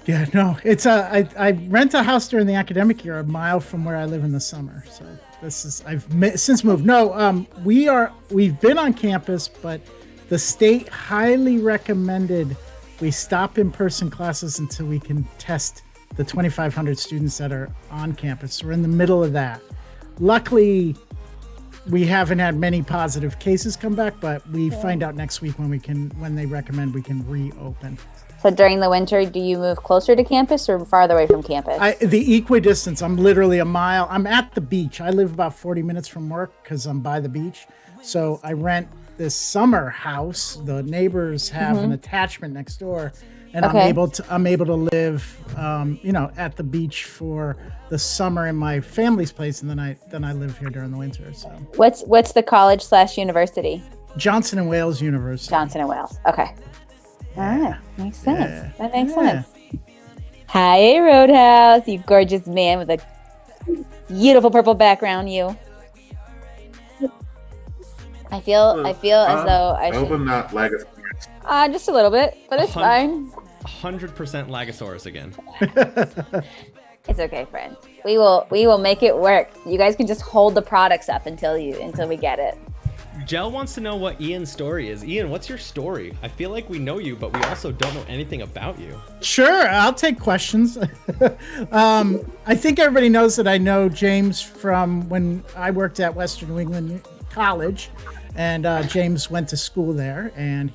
Yeah, no, it's I rent a house during the academic year, a mile from where I live in the summer. So this is since moved. No, we've been on campus, but the state highly recommended we stop in-person classes until we can test the 2,500 students that are on campus. So we're in the middle of that. Luckily, we haven't had many positive cases come back, but we find out next week when they recommend we can reopen. So during the winter, do you move closer to campus or farther away from campus? The equidistance, I'm literally a mile. I'm at the beach. I live about 40 minutes from work because I'm by the beach. So I rent this summer house. The neighbors have an attachment next door. And I'm able to live, at the beach for the summer in my family's place, and then I live here during the winter. So what's the college/university? Johnson and Wales University. Johnson and Wales. Okay. All right. Makes sense. Yeah. That makes Yeah. sense. Hi, Roadhouse, you gorgeous man with a beautiful purple background. You. I feel as though I hope should. I'm not Legacy. Just a little bit, but it's fine. 100% Lagosaurus again. It's okay, friend. We will make it work. You guys can just hold the products up until we get it. Jell wants to know what Ian's story is. Ian, what's your story? I feel like we know you, but we also don't know anything about you. Sure, I'll take questions. I think everybody knows that I know James from when I worked at Western New England College, and James went to school there, and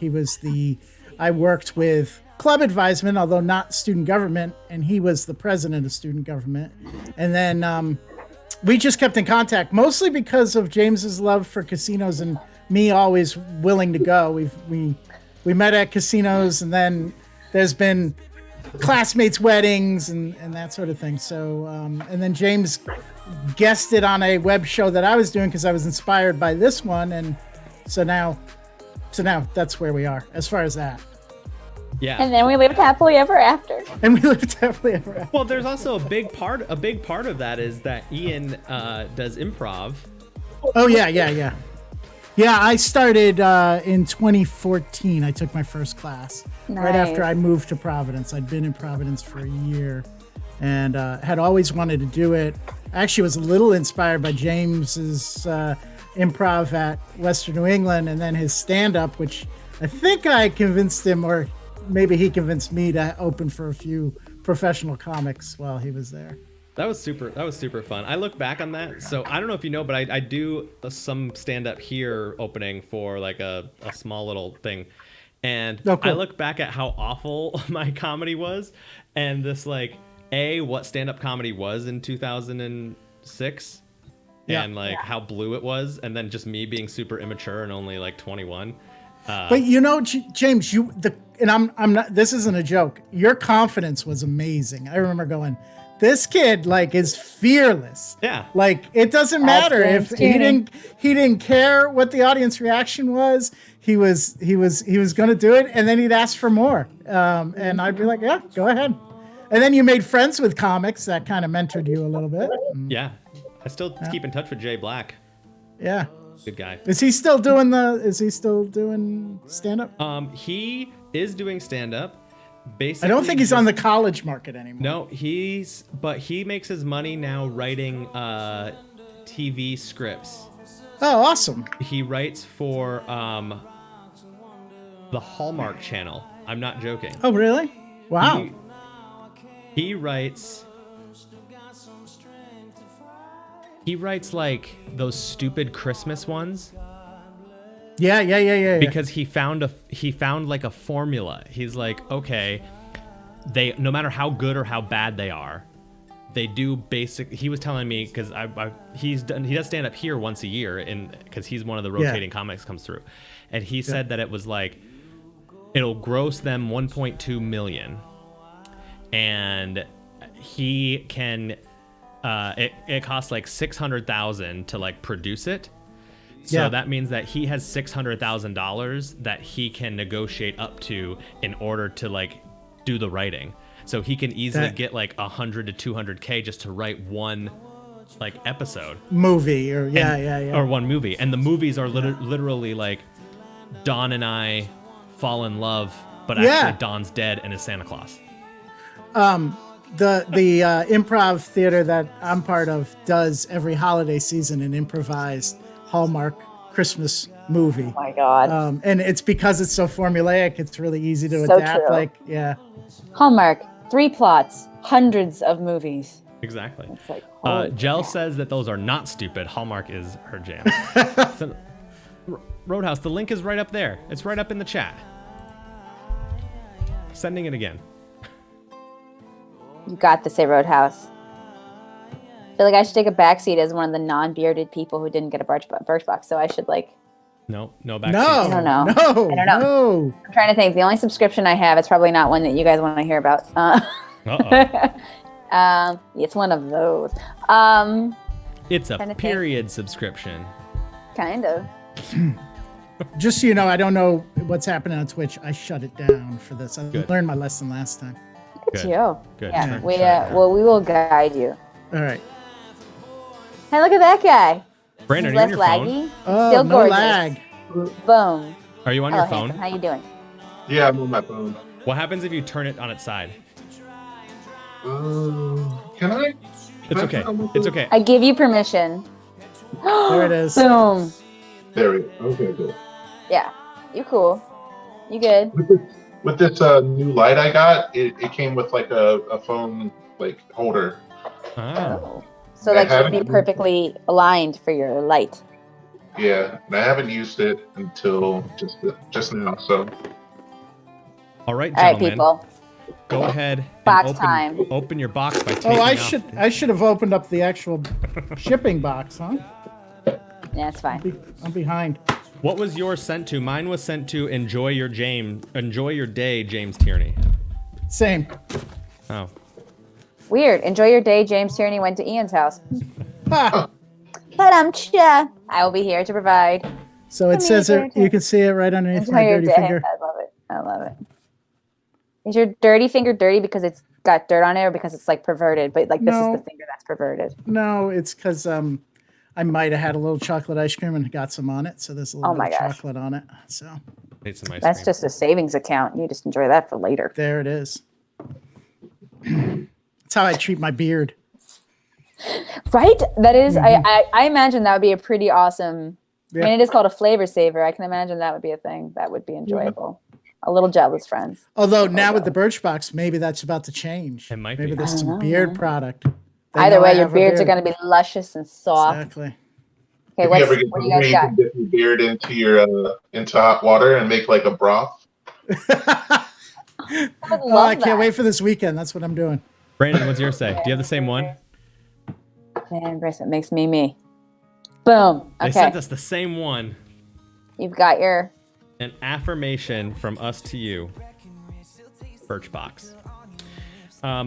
I worked with club advisement, although not student government, and he was the president of student government. And then we just kept in contact, mostly because of James's love for casinos and me always willing to go. We met at casinos, and then there's been classmates' weddings and that sort of thing. So, and then James guested on a web show that I was doing because I was inspired by this one, and so now that's where we are as far as that. Yeah. And then we lived happily ever after. And we lived happily ever after. Well, there's also a big part of that is that Ian does improv. Oh yeah. Yeah, I started in 2014. I took my first class right after I moved to Providence. I'd been in Providence for a year and had always wanted to do it. I actually was a little inspired by James's improv at Western New England and then his stand-up, which I think I convinced him, or maybe he convinced me, to open for a few professional comics while he was there. That was super fun. I look back on that. So I don't know if you know, but I do some stand up here opening for like a small little thing. And Oh, cool. I look back at how awful my comedy was and this like what stand up comedy was in 2006 and like how blue it was. And then just me being super immature and only like 21. But you know, James, I'm not, this isn't a joke. Your confidence was amazing. I remember going, this kid like is fearless. Yeah. Like it doesn't matter if he didn't care what the audience reaction was. He was going to do it, and then he'd ask for more. And I'd be like, yeah, go ahead. And then you made friends with comics that kind of mentored you a little bit. Yeah. I still keep in touch with Jay Black. Yeah. Good guy. Is he still doing stand up? He is doing stand up. Basically, I don't think he's on the college market anymore. No, but he makes his money now writing TV scripts. Oh, awesome. He writes for the Hallmark Channel. I'm not joking. Oh, really? Wow. He writes like those stupid Christmas ones. Yeah. Because he found like a formula. He's like, okay, no matter how good or how bad they are, they do basic. He was telling me because he does stand up here once a year, because he's one of the rotating comics comes through, and he said that it was like it'll gross them 1.2 million, and he can. It costs like $600,000 to like produce it. So that means that he has $600,000 that he can negotiate up to in order to like do the writing. So he can easily get like 100 to 200K just to write one like episode movie or or one movie. And the movies are literally like Don and I fall in love, but actually Don's dead and is Santa Claus. The improv theater that I'm part of does every holiday season an improvised Hallmark Christmas movie. Oh my God. And it's because it's so formulaic, it's really easy to So adapt. true. Hallmark, 3 plots, hundreds of movies. Exactly. It's like, Jell says that those are not stupid. Hallmark is her jam. So, Roadhouse, the link is right up there. It's right up in the chat. Sending it again. You got this, say Roadhouse. I feel like I should take a backseat as one of the non-bearded people who didn't get a Birchbox, so I should like... No back. No, I don't know. No, I don't know. No. I'm trying to think. The only subscription I have, it's probably not one that you guys want to hear about. It's one of those. It's a period subscription. Kind of. Just so you know, I don't know what's happening on Twitch. I shut it down for this. I Good. learned my lesson last time. Look at Good. you. Good. Yeah, Sure, we sure, yeah. well, we will guide you. All right. Hey, look at that guy. Brandon, He's are you less on your phone? laggy. Oh, Still no gorgeous. lag. Boom. Are you on Hello, your phone? handsome. How you doing? Yeah, I'm on my phone. What happens if you turn it on its side? Can I? It's okay. It's okay. I give you permission. There it is. Boom. There we go. Okay, cool. Yeah. You cool. You good. With this new light I got, it came with like a phone like holder. Oh. So I like you'd be haven't- perfectly aligned for your light. Yeah, and I haven't used it until just now. So All right, All right, gentlemen. people. Go ahead and Box open, time. open your box by taking Oh, I off. should have opened up the actual shipping box, huh? Yeah, it's fine. I'm behind. What was yours sent to? Mine was sent to enjoy your day, James Tierney. Same. Oh. Weird. Enjoy your day. James Tierney went to Ian's house. Ha! But I will be here to provide. So it says it. You can see it right underneath Enjoy my your dirty day. finger. I love it. I love it. Is your dirty finger dirty because it's got dirt on it, or because it's like perverted? But like this No. is the finger that's perverted. No, it's because I might have had a little chocolate ice cream and got some on it, so there's a little Oh bit my of gosh. chocolate on it. So Ate some ice That's cream. just a savings account. You just enjoy that for later. there it is. That's how I treat my beard. Right? That is, Mm-hmm. I imagine that would be a pretty awesome. I Yeah. mean, it is called a flavor saver. I can imagine that would be a thing that would be enjoyable. A little jealous, friends. Although now with the Birchbox, maybe that's about to change. It might maybe be. there's I don't some know, beard man. product. They Either know I way, your have a beards are beard. going to be luscious and soft. Exactly. Okay, if what you ever get do you hungry, guys you got? can dip your beard into your into hot water and make like a broth. I would Oh, love I can't that. wait for this weekend. That's what I'm doing. Brandon, what's yours say? Do you have the same one? Man, bracelet makes me me. Boom. They Okay, sent us the same one. you've got your. An affirmation from us to you. Birchbox.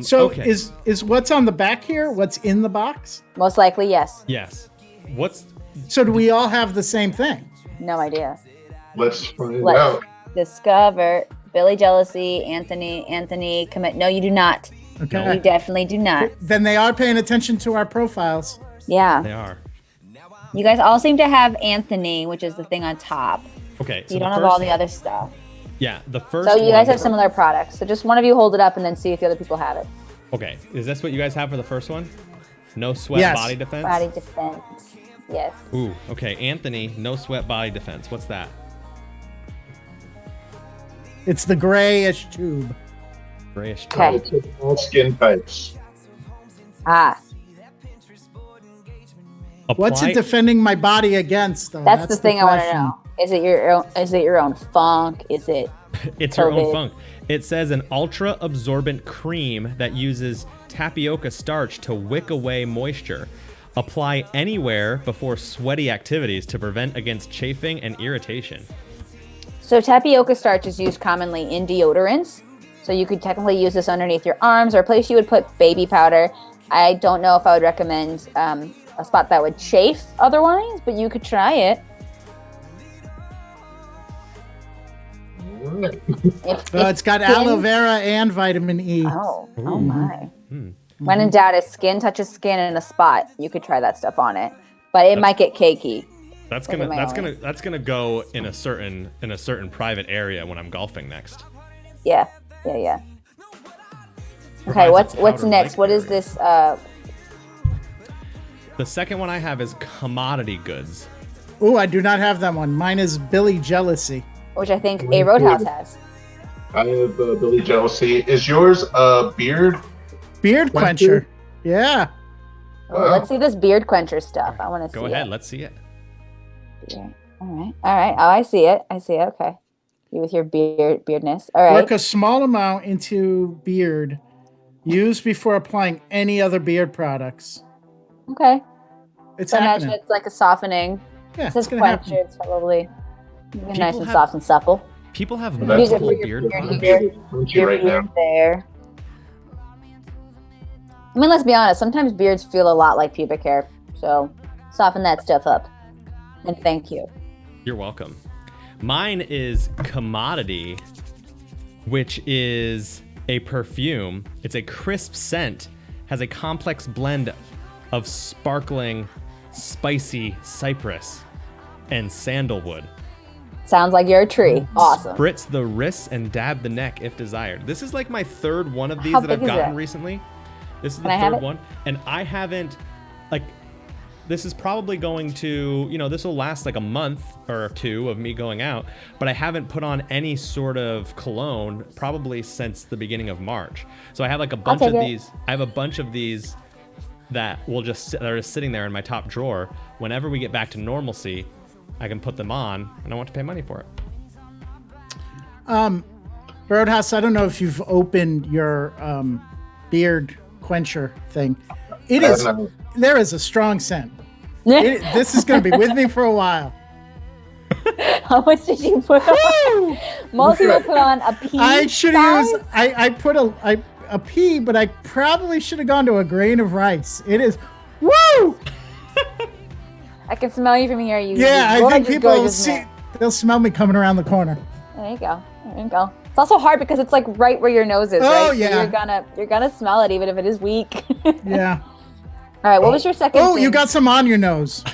So okay. is what's on the back here? What's in the box? Most likely, yes. Yes. What's So do we all have the same thing? No idea. Let's find Let's out. discover. Billy Jealousy, Anthony, commit. No, you do not. Okay. You definitely do not. Then they are paying attention to our profiles. Yeah. they are? You guys all seem to have Anthony, which is the thing on top. Okay. So You the don't first, have all the other stuff. Yeah, the first So you guys one- have similar products. So just one of you hold it up and then see if the other people have it. Okay. Is this what you guys have for the first one? No sweat Yes. body defense? Body defense. Yes. Ooh, okay. Anthony, no sweat body defense. What's that? It's the grayish tube. Grayish. Okay. It's all skin types. Ah, What's Apply- it defending my body against, though? that's the thing I want to question. know. Is it your own? Is it your own funk? Is it? It's your own COVID. funk. It says an ultra absorbent cream that uses tapioca starch to wick away moisture. Apply anywhere before sweaty activities to prevent against chafing and irritation. So tapioca starch is used commonly in deodorants. So you could technically use this underneath your arms or a place you would put baby powder. I don't know if I would recommend a spot that would chafe otherwise, but you could try it. If It's got skin- aloe vera and vitamin E. Oh my. When in doubt, if skin touches skin in a spot, you could try that stuff on it. But it might get cakey. That's Look gonna at my that's eyes. gonna that's gonna go in a certain private area when I'm golfing next. Yeah. Okay, Provides a what's powder next? like What is area. this? The second one I have is commodity goods. Oh, I do not have that one. Mine is Billy Jealousy. Which I think a Roadhouse has. I have Billy Jealousy. Is yours a beard? Beard Quencher? quencher. Yeah. Oh, let's see this beard quencher stuff. I want to see Go ahead, it. let's see it. Beard. All right. Oh, I see it. Okay. You with your beardness. All right. Work a small amount into beard. Use before applying any other beard products. Okay. It's So imagine happening. it's like a softening. Yeah, It says it's gonna quencher. happen. It's probably nice and have- soft and supple. People have Use it multiple for your beard beard products. here. Crunchy Your right beard now. there. I mean, let's be honest. Sometimes beards feel a lot like pubic hair. So soften that stuff up. And thank you. You're welcome. Mine is Commodity, which is a perfume. It's a crisp scent, has a complex blend of sparkling, spicy cypress and sandalwood. Sounds like you're a tree. Awesome. Spritz the wrists and dab the neck if desired. This is like my third one of these How that I've big is gotten it? recently. This is Can I the have third it? one. And I haven't, like, this is probably going to, this will last like a month or two of me going out, but I haven't put on any sort of cologne probably since the beginning of March. So I have like a bunch of take it. these. I have a bunch of these that that are just sitting there in my top drawer. Whenever we get back to normalcy, I can put them on and I don't want to pay money for it. Roadhouse, I don't know if you've opened your beard quencher thing. There is a strong scent. This is going to be with me for a while. How much did you put on? Most people put on a pea. I should have size. used. I put a pea, but I probably should have gone to a grain of rice. It is. Woo! I can smell you from here. You Yeah, I think gorgeous, people will gorgeous see. man. They'll smell me coming around the corner. There you go. There you go. It's also hard because it's like right where your nose is, Oh, right? So yeah. you're gonna smell it even if it is weak. Yeah. All right. What was your second? Oh, thing? you got some on your nose.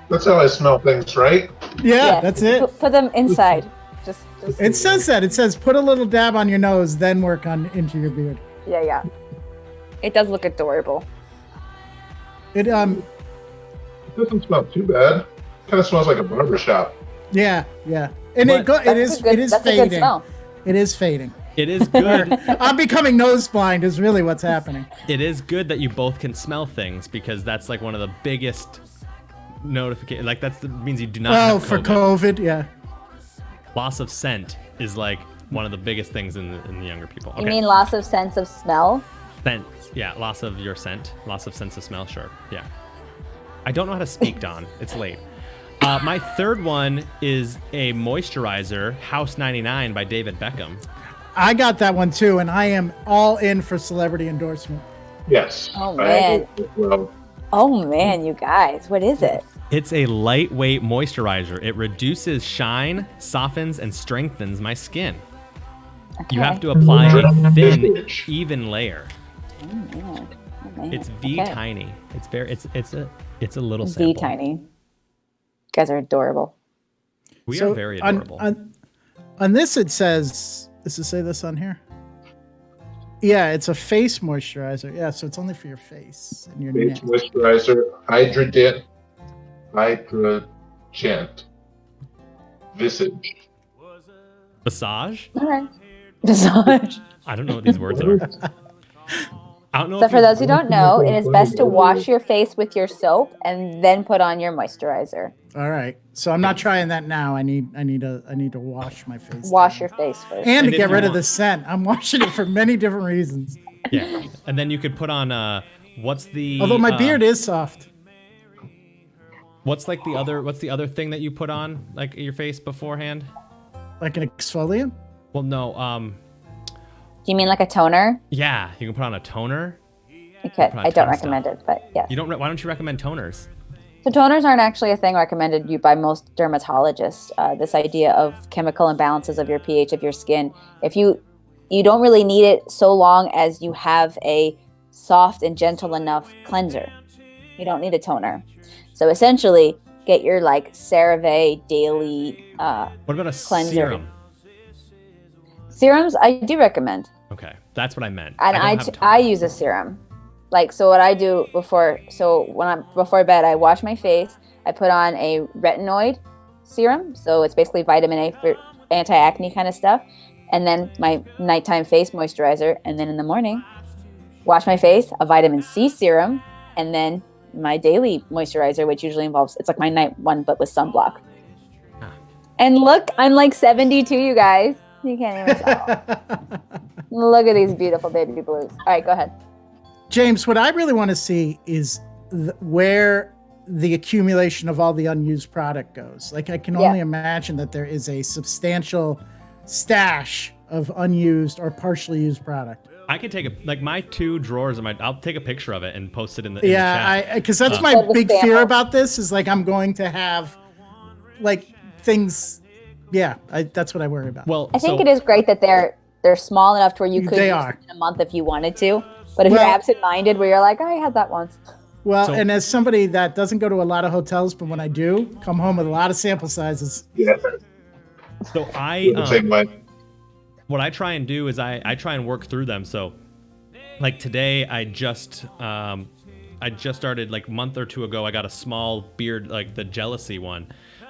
That's how I smell things, right? Yeah, Yes. that's it. Put them inside. Just. It says that. It says put a little dab on your nose, then work on into your beard. Yeah. It does look adorable. It It doesn't smell too bad. Kind of smells like a barber shop. yeah. And it But- is That's a fading. good smell. It is fading. It is good. I'm becoming nose blind is really what's happening. It is good that you both can smell things because that's like one of the biggest notifications. Like means you do not Oh, have for COVID. COVID, yeah. Loss of scent is like one of the biggest things in the younger people. Okay. You mean loss of sense of smell? Scent. Yeah, loss of your scent, loss of sense of smell. Sure. Yeah. I don't know how to speak, Don. It's late. My third one is a moisturizer, House 99 by David Beckham. I got that one too, and I am all in for celebrity endorsement. Yes. Oh, I man. agree as well. Oh man, you guys, what is it? It's a lightweight moisturizer. It reduces shine, softens, and strengthens my skin. You have to apply a thin, even layer. Oh, man. It's V Okay. tiny. It's a little V sample. tiny. You guys are adorable. We So are very adorable. On this, it says, does it say this on here? Yeah, it's a face moisturizer. Yeah, so it's only for your face and your Face neck. moisturizer, hydragent, visage. Massage? All right. Massage. I don't know what these words are. I don't know. So if for you- those who don't know, it is best to wash your face with your soap and then put on your moisturizer. All right, so I'm not trying that now. I need to wash my face. Wash your face first. and And to if get you rid of want- the scent. I'm washing it for many different reasons. Yeah, and then you could put on what's the? Although my beard is soft. What's like the other? What's the other thing that you put on like your face beforehand? Like an exfoliant? Well, no. Do you mean like a toner? Yeah, you can put on a toner. You could. Put on I don't ton of recommend it, but yes. You don't. Why don't you recommend toners? So toners aren't actually a thing recommended you by most dermatologists. This idea of chemical imbalances of your pH of your skin. If you don't really need it so long as you have a soft and gentle enough cleanser. You don't need a toner. So essentially, get your like CeraVe daily What about a Cleanser. serum? serums. I do recommend, Okay, that's what I meant. and don't I have a toner. I use a serum. Like, so what I do before bed, I wash my face. I put on a retinoid serum. So it's basically vitamin A for anti-acne kind of stuff. And then my nighttime face moisturizer. And then in the morning, wash my face, a vitamin C serum, and then my daily moisturizer, which usually involves, it's like my night one, but with sunblock. Ah. And look, I'm like 72, you guys. You can't even tell. Look at these beautiful baby blues. All right, go ahead. James, what I really want to see is where the accumulation of all the unused product goes. Like, I can only imagine that there is a substantial stash of unused or partially used product. I could take my 2 drawers. I'll take a picture of it and post it in the chat. Yeah, because that's my Send the big sample. fear about this is like I'm going to have like things. Yeah, that's what I worry about. Well, I think it is great that they're small enough to where you could They use are. them in a month if you wanted to. But if Well- you're absent-minded, where you're like, I had that once. Well, So- and as somebody that doesn't go to a lot of hotels, but when I do, come home with a lot of sample sizes. Yeah, So the same way. what I try and do is I try and work through them. So, like today, I just started like a month or 2 ago. I got a small beard, like the Jealousy one,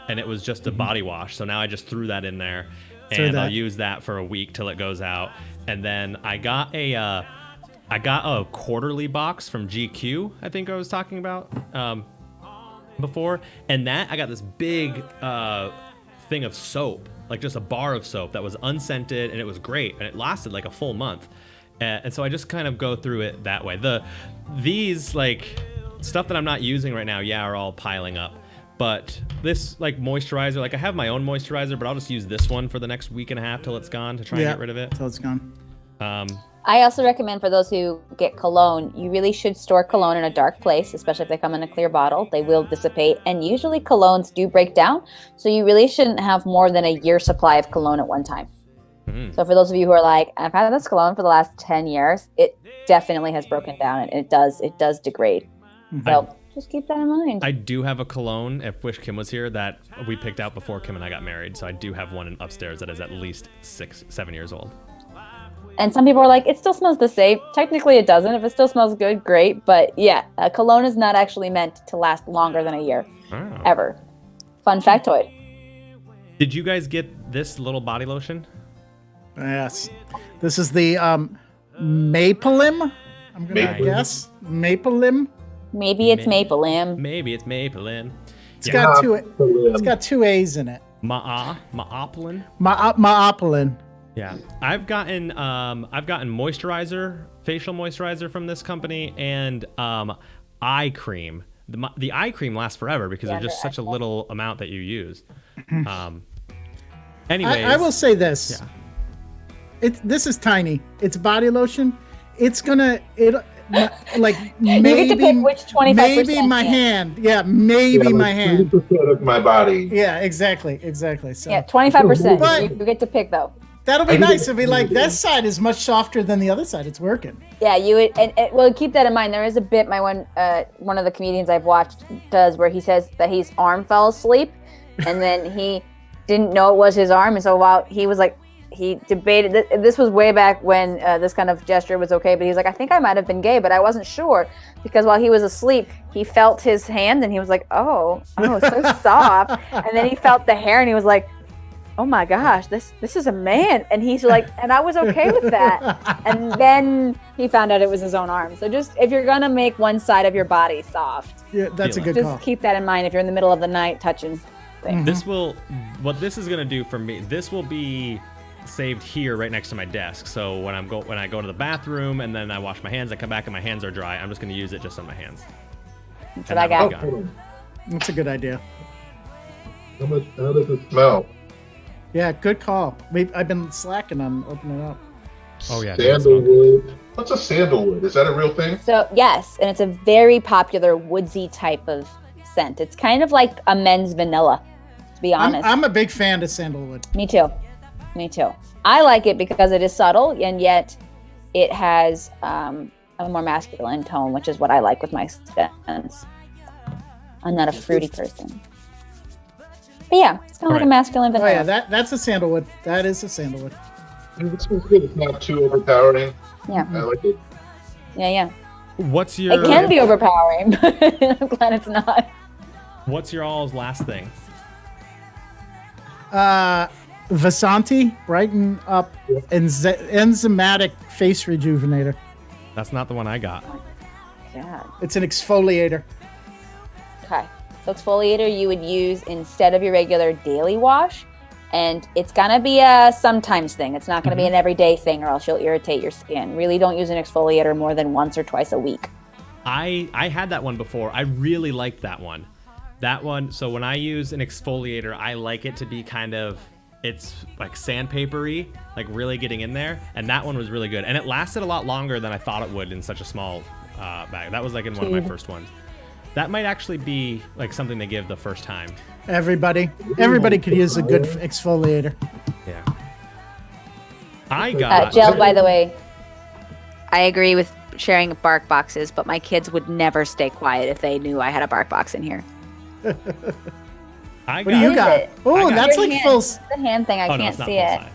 and it was just a body wash. So now I just threw that in there, and I'll use that for a week till it goes out. And then I got a quarterly box from GQ. I think I was talking about before, and that I got this big thing of soap, like just a bar of soap that was unscented, and it was great, and it lasted like a full month. And so I just kind of go through it that way. These like stuff that I'm not using right now, are all piling up. But this like moisturizer, like I have my own moisturizer, but I'll just use this one for the next week and a half till it's gone to try and get rid of it. Till it's gone. I also recommend for those who get cologne, you really should store cologne in a dark place, especially if they come in a clear bottle. They will dissipate, and usually colognes do break down, so you really shouldn't have more than a year's supply of cologne at one time. So for those of you who are like, I've had this cologne for the last 10 years, it definitely has broken down, and it does degrade. So just keep that in mind. I do have a cologne, if Wish Kim was here, that we picked out before Kim and I got married. So I do have one upstairs that is at least 6-7 years old. And some people are like, it still smells the same. Technically, it doesn't. If it still smells good, great. But yeah, cologne is not actually meant to last longer than a year, ever. Fun factoid. Did you guys get this little body lotion? Yes. This is the Mapelim. I'm going to Mapelim. guess. Mapelim. Maybe it's Maple Lim. Maybe it's Maplin. It's got 2 A's in it. Maaplin. Maapolin. Yeah, I've gotten moisturizer, facial moisturizer from this company, and eye cream. The eye cream lasts forever because there's just such a little amount that you use. Anyways, I will say this. Yeah. This is tiny. It's body lotion. It's gonna like You get to pick which 25%. maybe my hand. Yeah, maybe my hand. 3% of my body. Yeah, exactly. So Yeah, 25%. But- You get to pick though. that'll be nice. It'll be like that side is much softer than the other side. It's working. Yeah, you would, and well, keep that in mind. There is a bit one of the comedians I've watched does where he says that his arm fell asleep, and then he didn't know it was his arm, and so while he was like, he debated. This was way back when this kind of gesture was okay, but he's like, I think I might have been gay, but I wasn't sure because while he was asleep, he felt his hand, and he was like, oh, it's so soft, and then he felt the hair, and he was like, oh my gosh, this is a man. And he's like, and I was okay with that. And then he found out it was his own arm. So just, if you're going to make one side of your body soft, Yeah, that's a good just call. keep that in mind if you're in the middle of the night touching things. what this is gonna do for me, this will be saved here right next to my desk. So when I go to the bathroom and then I wash my hands, I come back and my hands are dry, I'm just gonna use it just on my hands. That's what I got. That's a good idea. How does it smell? Yeah, good call. I've been slacking on opening it up. Oh yeah. Sandalwood. What's a sandalwood? Is that a real thing? So yes, and it's a very popular woodsy type of scent. It's kind of like a men's vanilla, to be honest. I'm a big fan of sandalwood. Me too. I like it because it is subtle, and yet it has a more masculine tone, which is what I like with my scents. I'm not a fruity person. But yeah, it's kind of like a masculine Oh vanilla. yeah, that's a sandalwood. That is a sandalwood. It's good. It's not too overpowering. Yeah. I like it. Yeah. What's your It can be overpowering, but I'm glad it's not. What's your all's last thing? Vasanti, brighten up enzymatic face rejuvenator. That's not the one I got. God. It's an exfoliator. Okay. So exfoliator you would use instead of your regular daily wash. And it's going to be a sometimes thing. It's not going to be an everyday thing or else you'll irritate your skin. Really don't use an exfoliator more than once or twice a week. I had that one before. I really liked that one. So when I use an exfoliator, I like it to be kind of, it's like sandpapery, like really getting in there. And that one was really good. And it lasted a lot longer than I thought it would in such a small bag. That was like in one of my first ones. That might actually be like something they give the first time. Everybody could use a good exfoliator. Yeah. I got Jill, by the way, I agree with sharing bark boxes, but my kids would never stay quiet if they knew I had a bark box in here. I got, What do you got? Oh, that's Your like hand. full. The hand thing, I oh, no, can't it's not see full it. size.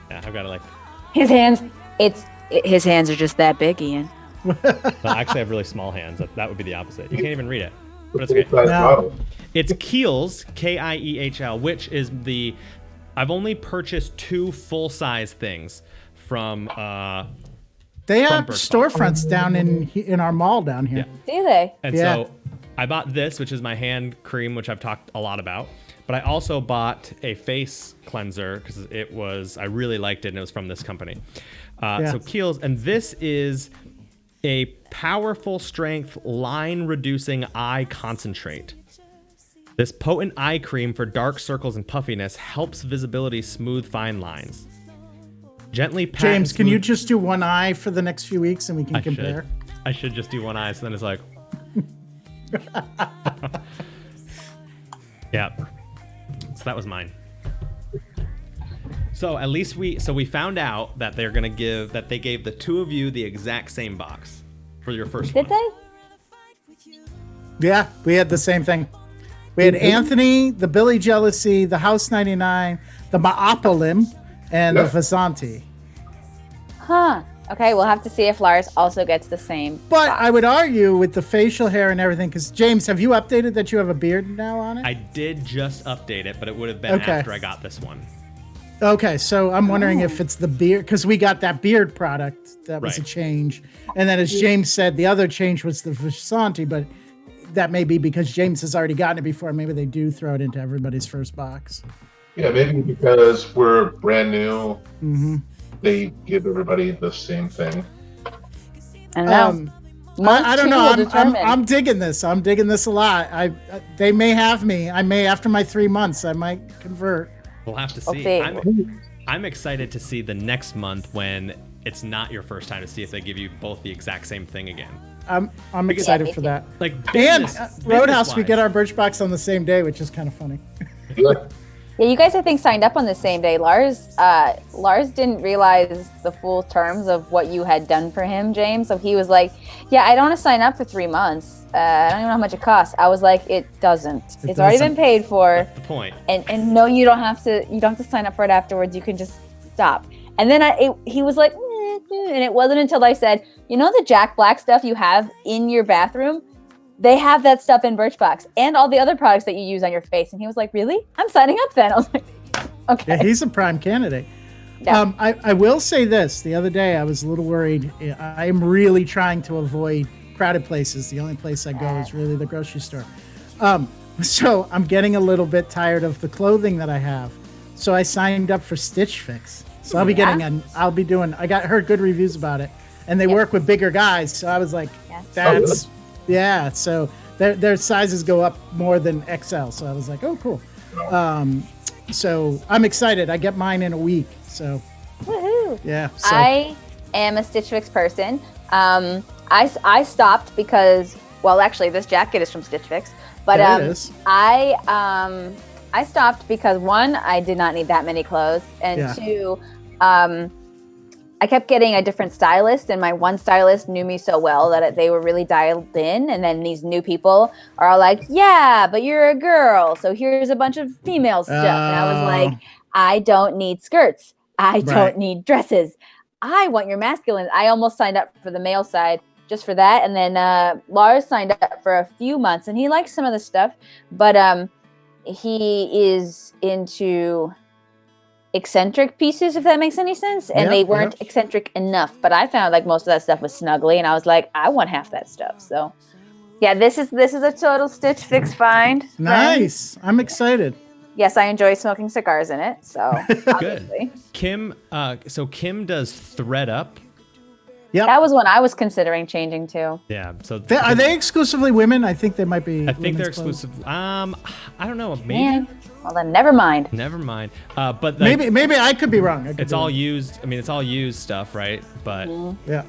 Yeah, I've got to like. His hands, his hands are just that big, Ian. Well, actually, I have really small hands. That would be the opposite. You can't even read it, but it's okay. Size No. bottle. It's Kiehl's, K-I-E-H-L, which is the. I've only purchased 2 full-size things from. They have Birchbox. storefronts down in our mall down here. Yeah. Do they? And Yeah. so I bought this, which is my hand cream, which I've talked a lot about. But I also bought a face cleanser because I really liked it and it was from this company. So Kiehl's, and this is a powerful strength line reducing eye concentrate. This potent eye cream for dark circles and puffiness helps visibility smooth fine lines. Gently pat James, and can you smooth- just do one eye for the next few weeks and we can I compare? I should just do one eye, so then it's like. Yeah. So that was mine. So at least we found out that they gave the 2 of you the exact same box for your first Did one. they? Yeah, we had the same thing. We had Anthony, the Billy Jealousy, the House 99, the Maapolim, and the Yeah. Vasanti. Huh. Okay, we'll have to see if Lars also gets the same. But I would argue with the facial hair and everything, because James, have you updated that you have a beard now on it? I did just update it, but it would have been Okay. after I got this one. Okay, so I'm wondering if it's the beard, because we got that beard product. That was a Right. change. And then as James said, the other change was the Vasanti, but that may be because James has already gotten it before. Maybe they do throw it into everybody's first box. Yeah, maybe because we're brand new, they give everybody the same thing. I don't know. Month I don't 2 know. will I'm determine. digging this. I'm digging this a lot. They may have me. I may, after my 3 months, I might convert. We'll have to see. see. I'm excited to see the next month when it's not your first time to see if they give you both the exact same thing again. I'm excited me for too. that. Like And business, Roadhouse, we business-wise. get our Birchbox on the same day, which is kind of funny. Yeah, you guys I think signed up on the same day. Lars didn't realize the full terms of what you had done for him, James. So he was like, "Yeah, I don't want to sign up for 3 months. I don't even know how much it costs." I was like, "It doesn't. It's already been doesn't. paid for." That's the point. And no, you don't have to sign up for it afterwards. You can just stop. And then he was like, and it wasn't until I said, "You know the Jack Black stuff you have in your bathroom? They have that stuff in Birchbox and all the other products that you use on your face." And he was like, "Really? I'm signing up then." I was like, "Okay." Yeah, he's a prime candidate. Yeah. I will say this. The other day, I was a little worried. I am really trying to avoid crowded places. The only place I go is really the grocery store. So I'm getting a little bit tired of the clothing that I have. So I signed up for Stitch Fix. So I'll be Yeah. heard good reviews about it. And they work with bigger guys. So I was like, Yeah. so their sizes go up more than XL. So I was like, oh, cool. So I'm excited. I get mine in a week. So Woohoo. yeah. So I am a Stitch Fix person. I stopped because, well, actually, this jacket is from Stitch Fix, but There it is. I stopped because 1, I did not need that many clothes, and Yeah. 2, I kept getting a different stylist, and my one stylist knew me so well that they were really dialed in, and then these new people are all like, "Yeah, but you're a girl, so here's a bunch of female stuff," and I was Oh. like, "I don't need skirts. I Right. don't need dresses. I want your masculine." I almost signed up for the male side just for that. And then Lars signed up for a few months and he likes some of the stuff, but he is into eccentric pieces, if that makes any sense. And Yep, they weren't yep. eccentric enough, but I found like most of that stuff was snuggly and I was like, I want half that stuff. So yeah, this is a total Stitch Fix find. friends. nice. I'm excited. Yes, I enjoy smoking cigars in it. So obviously. Kim, so Kim does Thread Up. Yep. That was one I was considering changing to. Yeah. So Are they exclusively women? I think they might be. I think they're women's clothes. exclusive. I don't know. Maybe. Man. Well, then never mind. Never mind. But like, Maybe I could be wrong. it's all used. I mean, it's all used stuff, right? But Yeah.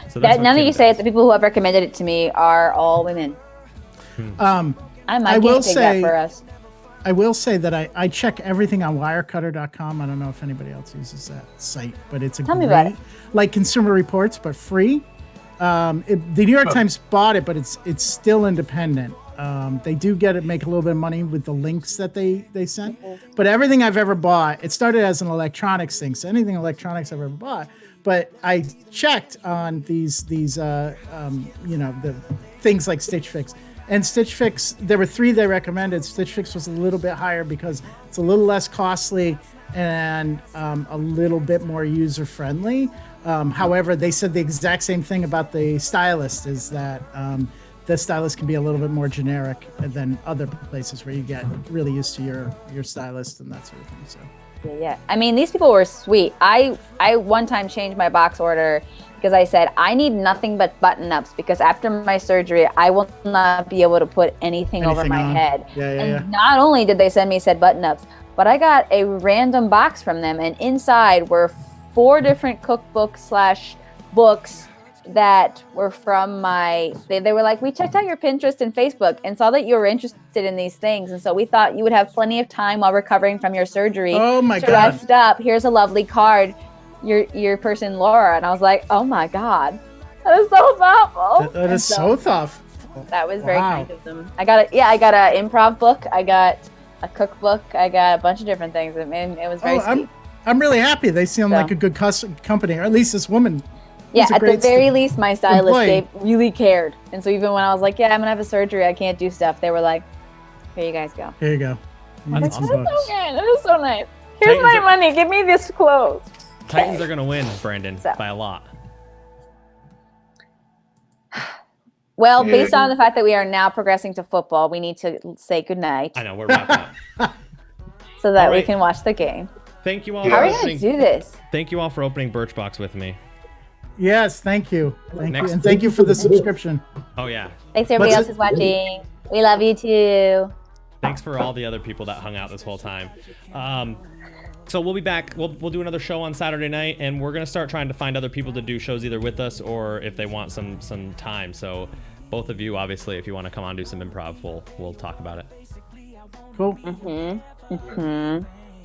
so that's Now that you Kim say it, does. the people who have recommended it to me are all women. I might will take say- that for us. I will say that I check everything on wirecutter.com. I don't know if anybody else uses that site, but it's a Tell me great, about it. like Consumer Reports, but free. The New York Times bought it, but it's still independent. They do make a little bit of money with the links that they sent. But everything I've ever bought, it started as an electronics thing. So anything electronics I've ever bought. But I checked on these the things like Stitch Fix. And Stitch Fix, there were 3 they recommended. Stitch Fix was a little bit higher because it's a little less costly and a little bit more user friendly. However, they said the exact same thing about the stylist, is that the stylist can be a little bit more generic than other places where you get really used to your stylist and that sort of thing. So Yeah. I mean, these people were sweet. I one time changed my box order because I said, I need nothing but button-ups because after my surgery, I will not be able to put anything over my on. head. Yeah. Not only did they send me said button-ups, but I got a random box from them, and inside were 4 different cookbooks/books that were from they were like, we checked out your Pinterest and Facebook and saw that you were interested in these things, and so we thought you would have plenty of time while recovering from your surgery Oh my to God. rest up. Here's a lovely card, your person Laura. And I was like, oh my God, that is so thoughtful. that is so thoughtful. That was very Wow. kind of them. I got an improv book, I got a cookbook, I got a bunch of different things. It was very sweet. I'm really happy. They seem So. like a good company, or at least this woman. Yeah, was a at the great very least, my stylist employee. really cared. And so even when I was like, yeah, I'm gonna have a surgery, I can't do stuff, they were like, here you guys go. Here you go. That's Some awesome. books. Okay, that is so nice. Here's Titans my are- money. Give me this clothes. Titans are gonna win, Brandon, So. by a lot. Well, Yeah. based on the fact that we are now progressing to football, we need to say goodnight I know we're wrapping up. so that All we right. can watch the game. Thank you all. Yeah. How For are we gonna listening. do this? Thank you all for opening Birchbox with me. Yes, thank you. Thank Next- you. And thank you for the subscription. Oh yeah. Thanks everybody What's else who's watching. We love you too. Thanks for all the other people that hung out this whole time. So we'll be back. We'll do another show on Saturday night, and we're gonna start trying to find other people to do shows either with us or if they want some time. So both of you, obviously, if you want to come on and do some improv, we'll talk about it. Cool.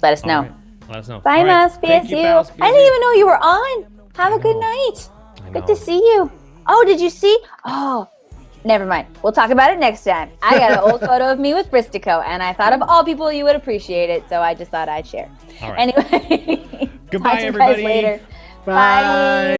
Let us know. All right. Let us know. Bye, All right. Mouse. Thank you, BSU. Mouse. I didn't even know you were on. Have a good night. I Good know. to see you. Oh, did you see? Oh, never mind. We'll talk about it next time. I got an old photo of me with Bristico, and I thought of all people you would appreciate it, so I just thought I'd share. All right. Anyway, Goodbye, talk to you guys everybody. later. Bye.